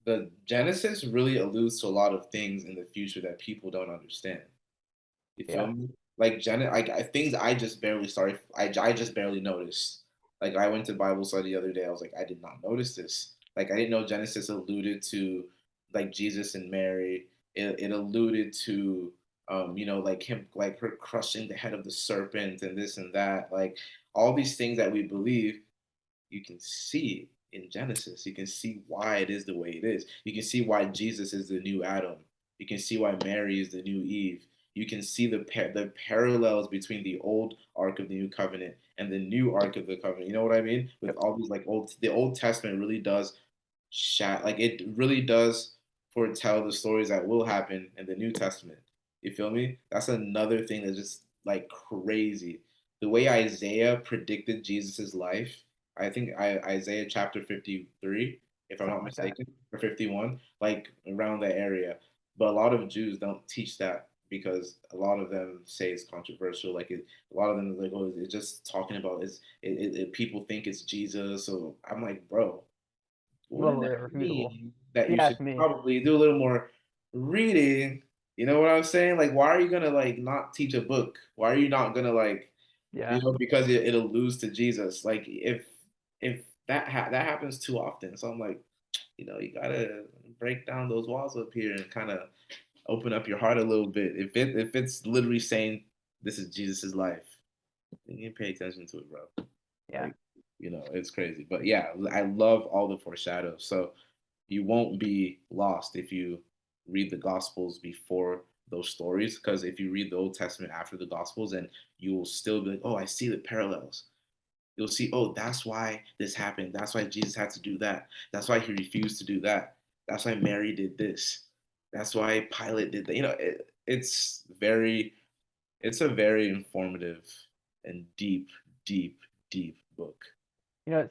the Genesis really alludes to a lot of things in the future that people don't understand. You feel yeah. me? Like things I just barely started. I just barely noticed. Like I went to Bible study the other day. I was like, I did not notice this. Like I didn't know Genesis alluded to like Jesus and Mary. It alluded to like him like her crushing the head of the serpent and this and that. Like all these things that we believe you can see in Genesis. You can see why it is the way it is. You can see why Jesus is the new Adam. You can see why Mary is the new Eve. You can see the parallels between the old Ark of the New Covenant and the new Ark of the Covenant. You know what I mean? With Yep. all these the Old Testament really does like it really does foretell the stories that will happen in the New Testament. You feel me? That's another thing that's just like crazy. The way Isaiah predicted Jesus's life, I think Isaiah chapter 53, if I'm something not like that. mistaken, or 51, like around that area. But a lot of Jews don't teach that because a lot of them say it's controversial. Like a lot of them like, oh, it's just talking about people think it's Jesus. So I'm like, bro, wouldn't Literally that irrefutable. mean that If you you should ask me. probably do a little more reading? You know what I'm saying? Like, why are you gonna like not teach a book? Why are you not gonna like, Yeah. because it'll lose to Jesus? Like, if that happens too often, so I'm like, you gotta break down those walls up here and kind of open up your heart a little bit. If it's literally saying this is Jesus's life, then you pay attention to it, bro. Yeah. Like, it's crazy. But yeah, I love all the foreshadows. So you won't be lost if you read the Gospels before those stories. Because if you read the Old Testament after the Gospels, and you will still be like, oh, I see the parallels. You'll see, oh, that's why this happened. That's why Jesus had to do that. That's why he refused to do that. That's why Mary did this. That's why Pilate did that. It's a very informative and deep, deep, deep book.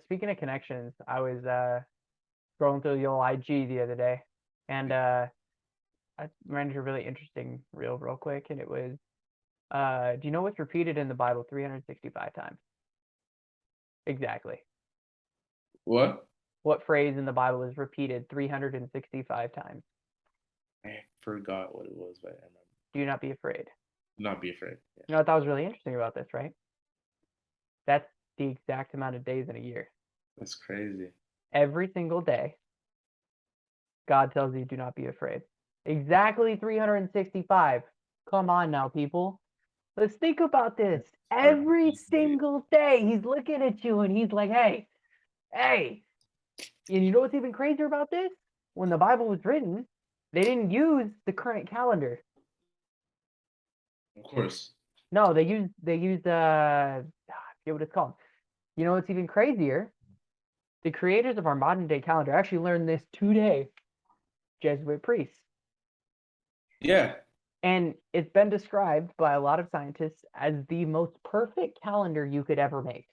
Speaking of connections, I was scrolling through the old IG the other day, and I ran into a really interesting reel real quick, and it was, do you know what's repeated in the Bible 365 times? Exactly. What? What phrase in the Bible is repeated 365 times? I forgot what it was, but I remember. Do not be afraid. Not be afraid. Yeah, You know what I thought was really interesting about this, right? That's the exact amount of days in a year. that's crazy. Every single day, God tells you, do not be afraid. Exactly 365. Come on now, people. Let's think about this. Every Crazy. single day, he's looking at you and he's like, hey, hey. And you know what's even crazier about this? When the Bible was written, they didn't use the current calendar. Of course. No, they used I forget what it's called. You know what's even crazier? The creators of our modern day calendar actually learned this today, Jesuit priests. Yeah. And it's been described by a lot of scientists as the most perfect calendar you could ever make.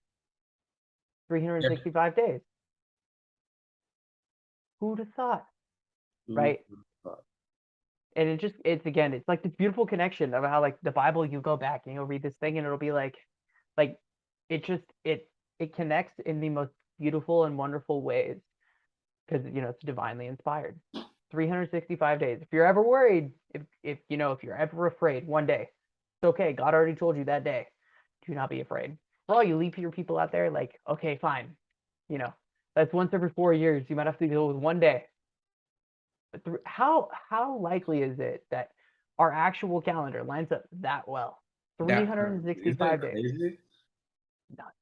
Yeah. 365 days. Who'd have thought? Who Right? would've thought? And it's like this beautiful connection of how like the Bible, you go back and you'll read this thing and it'll be like it connects in the most beautiful and wonderful ways because it's divinely inspired. 365 days. If you're ever worried, if you're ever afraid one day, it's okay. God already told you that day. Do not be afraid. For all you leap year people out there, like, okay, fine. You know, that's once every 4 years. You might have to deal with one day. But how likely is it that our actual calendar lines up that well? That perfect. Isn't that 365 days. crazy? Nuts.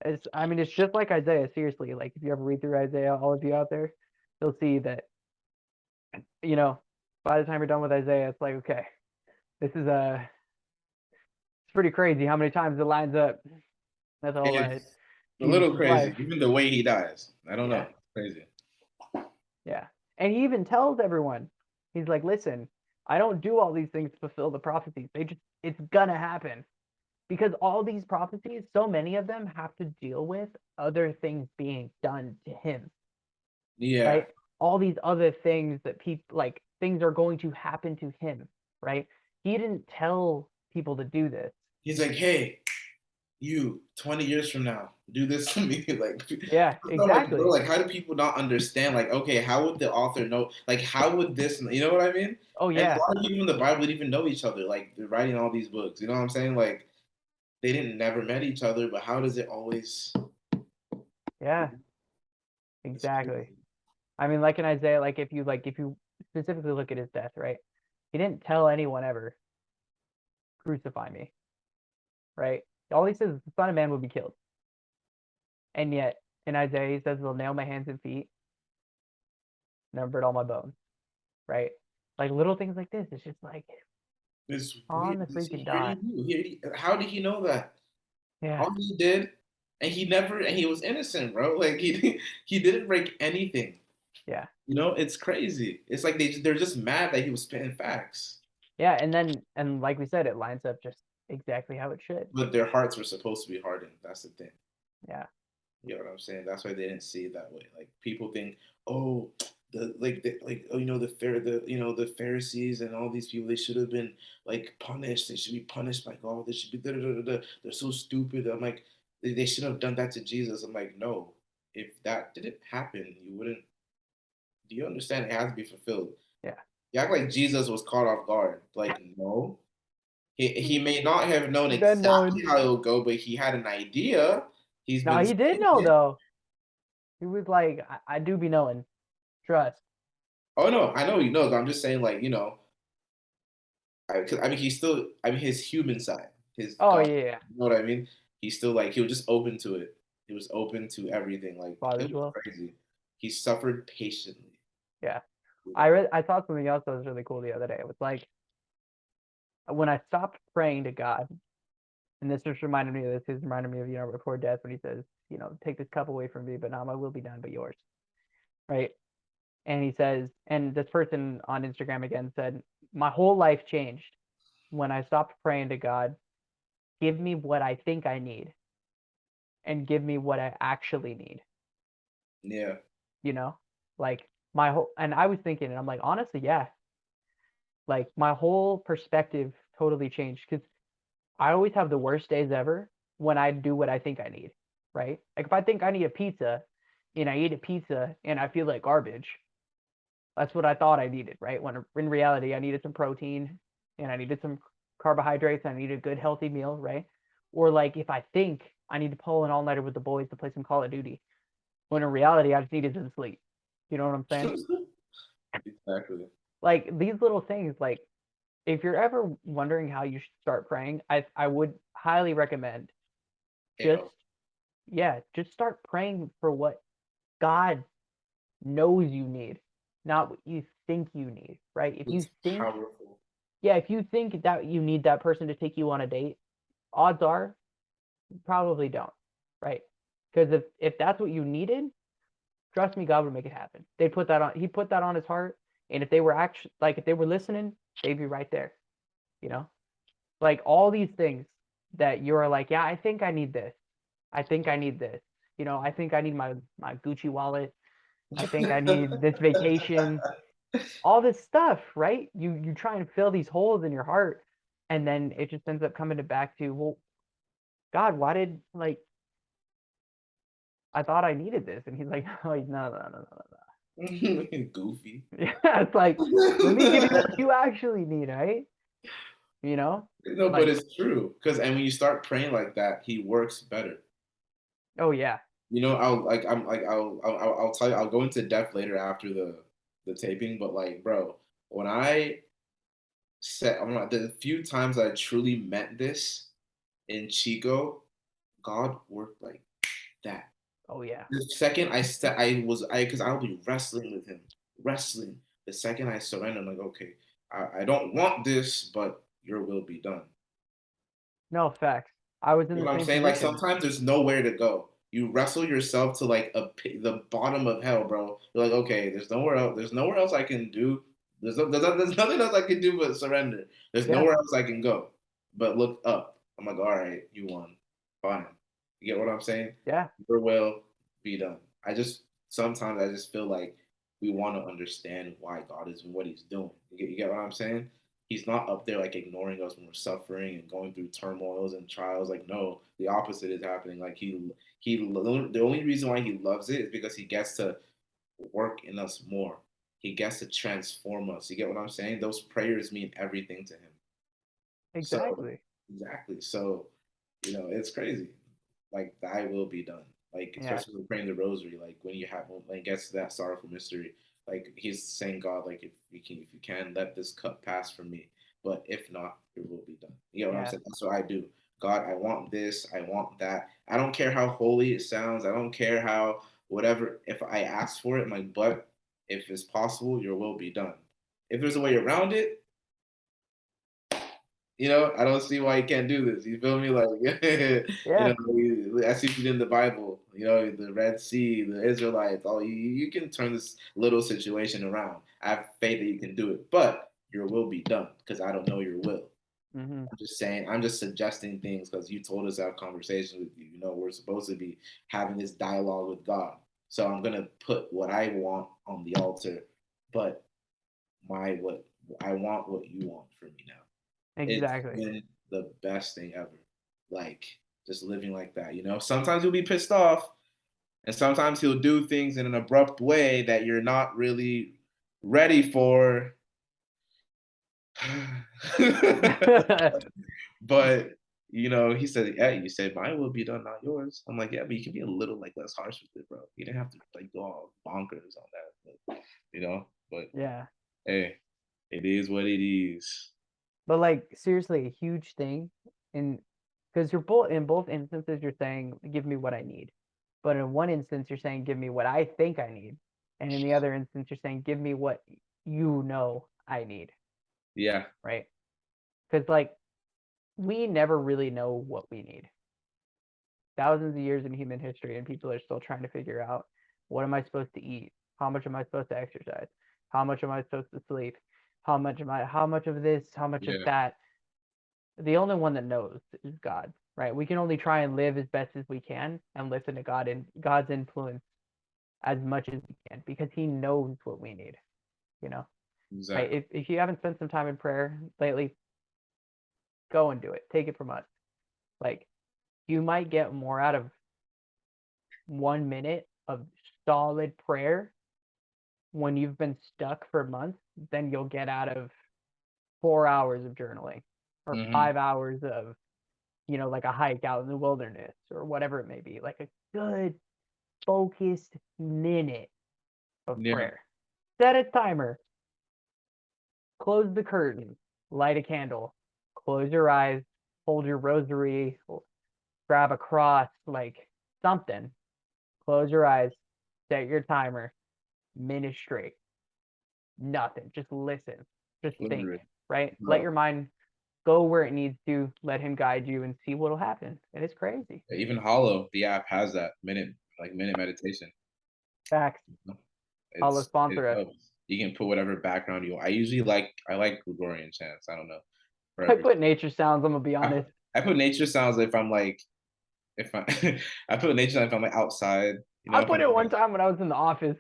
It's just like Isaiah. Seriously, like if you ever read through Isaiah, all of you out there, you'll see that you know, by the time you're done with Isaiah, it's like, okay, this is it's pretty crazy how many times it lines up. That's all It's a little Jesus' crazy. life. Even the way he dies. I don't Yeah, know. Crazy. yeah. And he even tells everyone, he's like, listen, I don't do all these things to fulfill the prophecies. It's gonna happen. Because all these prophecies, so many of them have to deal with other things being done to him, Yeah. right? All these other things that people like things are going to happen to him, right? He didn't tell people to do this. He's like, hey, you 20 years from now, do this to me. Like, Yeah, I'm like, bro, exactly. like, how do people not understand? Like, okay, how would the author know? Like, how would this, you know what I mean? Oh And a yeah, lot of people in the Bible didn't even know each other. Like, they're writing all these books. You know what I'm saying? Like, they didn't never met each other, but how does it always? yeah, It's exactly. crazy. I mean, like in Isaiah, like if you specifically look at his death, right? He didn't tell anyone ever, crucify me, right? All he says is the Son of Man will be killed. And yet in Isaiah he says they'll nail my hands and feet, numbered all my bones, right? Like little things like this. It's just like It's on weird. the freaking He already dot. knew. How did he know that? Yeah. All he did, and he was innocent, bro. Like he didn't break anything. Yeah. You know, it's crazy. It's like they're just mad that he was spitting facts, Yeah, and like we said, it lines up just exactly how it should. but their hearts were supposed to be hardened. That's the thing. Yeah. You know what I'm saying? That's why they didn't see it that way. Like people think, oh, oh, the Pharisees and all these people, they should have been like punished. They should be punished by God. They should be da da da da. They're so stupid. I'm like, they shouldn't have done that to Jesus. I'm like, no. If that didn't happen, you wouldn't. Do you understand? It has to be fulfilled. Yeah. You act like Jesus was caught off guard. Like, no. He may not have known Been exactly known. how it would go, but he had an idea. He's No, been he did saying know it. though. He was like, I do be knowing. Trust. Oh no, I know he knows. I'm just saying, like, I mean, he's still, I mean, his human side, his Oh God, yeah, yeah. you know what I mean? He's still like, he was just open to it. He was open to everything. Like, it Father's was will. crazy. He suffered patiently. Yeah. You I thought something else that was really cool the other day. It was like when I stopped praying to God, and this just reminded me of this. This reminded me of before death when he says, take this cup away from me, but not my will be done, but yours. Right. And he says, and this person on Instagram again said, my whole life changed when I stopped praying to God, give me what I think I need and give me what I actually need. Yeah, You know, like my whole, and I was thinking, and I'm like, honestly, yeah, like my whole perspective totally changed because I always have the worst days ever when I do what I think I need, right? Like if I think I need a pizza and I eat a pizza and I feel like garbage, that's what I thought I needed, right? When in reality, I needed some protein and I needed some carbohydrates and I needed a good healthy meal, right? Or like if I think I need to pull an all nighter with the boys to play some Call of Duty, when in reality, I just needed to sleep. You know what I'm saying? exactly. Like these little things, like if you're ever wondering how you should start praying, I would highly recommend just Hell, just start praying for what God knows you need, not what you think you need, right? If you it's think powerful. if you think that you need that person to take you on a date, odds are you probably don't, right? Because if that's what you needed, trust me, God would make it happen. They put that on. He put that on his heart, and if they were actually if they were listening, they'd be right there. You know, like all these things that you're like, yeah, I think I need this. I think I need this. I think I need my Gucci wallet. I think I need this vacation. All this stuff, right? You try and fill these holes in your heart, and then it just ends up coming back to, well, God, why did I thought I needed this, and he's like, no, no, no, no, no. Goofy. Yeah, it's like, let me give you what you actually need, right? You know, No, but like, it's true. And when you start praying like that, he works better. oh yeah, I'll tell you, I'll go into depth later after the taping, but like, bro, when I I'm like, the few times I truly meant this in Chico, God worked like that. oh yeah, The second because I'll be wrestling with him, wrestling. The second I surrender, I'm like, okay, I don't want this, but your will be done. no facts. I was in You the know what I'm same saying? Like position. sometimes there's nowhere to go. You wrestle yourself to like the bottom of hell, bro. You're like, okay, there's nowhere else. There's nowhere else I can do. There's nothing else I can do but surrender. There's Yeah, nowhere else I can go but look up. I'm like, all right, you won. Fine. You get what I'm saying? yeah, Your will be done. Sometimes I just feel like we want to understand why God is and what He's doing. You get what I'm saying? He's not up there like ignoring us when we're suffering and going through turmoils and trials. Like, no, the opposite is happening. Like the only reason why he loves it is because he gets to work in us more. He gets to transform us. You get what I'm saying? Those prayers mean everything to him. So exactly. exactly. So it's crazy. Like thy will be done. Like Yeah, especially when praying the rosary, like when it gets to that sorrowful mystery, like he's saying, God, like if you can, let this cup pass from me. But if not, it will be done. You know what I'm yeah, saying? That's what I do. God, I want this, I want that. I don't care how holy it sounds, I don't care how whatever. If I ask for it, my but if it's possible, your will be done. If there's a way around it, I don't see why you can't do this. You feel me? Like, yeah, I see it in the Bible. the Red Sea, the Israelites. Oh, you can turn this little situation around. I have faith that you can do it, but your will be done because I don't know your will. Hmm. I'm just saying, I'm just suggesting things because you told us to have conversations with you. We're supposed to be having this dialogue with God. So I'm gonna put what I want on the altar, but what I want what you want for me now. It's Exactly. been the best thing ever. Like just living like that. Sometimes you'll be pissed off, and sometimes he'll do things in an abrupt way that you're not really ready for. But he said, "Yeah, you said mine will be done, not yours." I'm like, "Yeah, but you can be a little like less harsh with it, bro. You didn't have to like go all bonkers on that, But Yeah. hey, it is what it is." But like seriously, a huge thing in because you're both in both instances you're saying give me what I need. But in one instance you're saying give me what I think I need. And in the other instance you're saying give me what you know I need, Yeah, right? Because like we never really know what we need. Thousands of years in human history and people are still trying to figure out what am I supposed to eat? How much am I supposed to exercise? How much am I supposed to sleep? How much of this, how much of yeah, that? The only one that knows is God, right? We can only try and live as best as we can and listen to God and God's influence as much as we can because He knows what we need, you know, right? exactly. If you haven't spent some time in prayer lately, go and do it. Take it from us. Like you might get more out of 1 minute of solid prayer when you've been stuck for months than you'll get out of 4 hours of journaling or Hmm. 5 hours of like a hike out in the wilderness or whatever it may be, like a good focused minute of Yeah, prayer. Set a timer, close the curtain, light a candle, close your eyes, hold your rosary, grab a cross, like something. Close your eyes, set your timer, minute straight. Nothing. Just listen. Just think, literally, right? Let bro. your mind go where it needs to, let him guide you and see what'll happen. And it's crazy. Even Hollow, the app has that minute meditation. Facts. Hollow It sponsor us. helps. You can put whatever background you want. I like Gregorian chants. I don't know for I every. put nature sounds, I'm gonna be I put, honest. I put nature sounds if I'm like if I I put nature sounds if I'm like outside. I If put I'm it one time when I was in the office.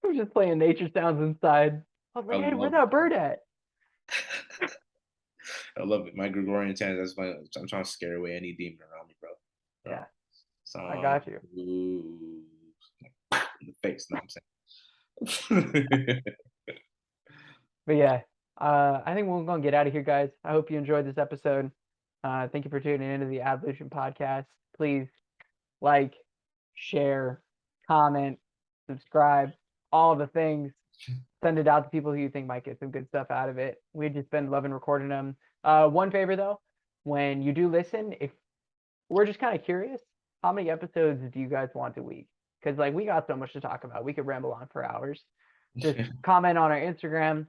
I was just playing nature sounds inside. I was I like, hey, where's love that it. bird at? I love it. My Gregorian chants. I'm trying to scare away any demon around me, bro. Bro. Yeah, I Song got you. in the face. No, I'm saying. But yeah, I think we're gonna get out of here, guys. I hope you enjoyed this episode. Thank you for tuning into the Evolution podcast. Please like, share, comment, subscribe, all the things. Send it out to people who you think might get some good stuff out of it. We've just been loving recording them. One favor though, when you do listen, if we're just kind of curious, how many episodes do you guys want a week? Because like we got so much to talk about, we could ramble on for hours. Just comment on our Instagram,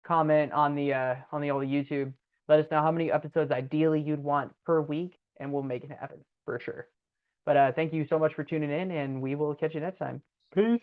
comment on the old YouTube. Let us know how many episodes ideally you'd want per week, and we'll make it happen for sure. But thank you so much for tuning in, and we will catch you next time. Peace.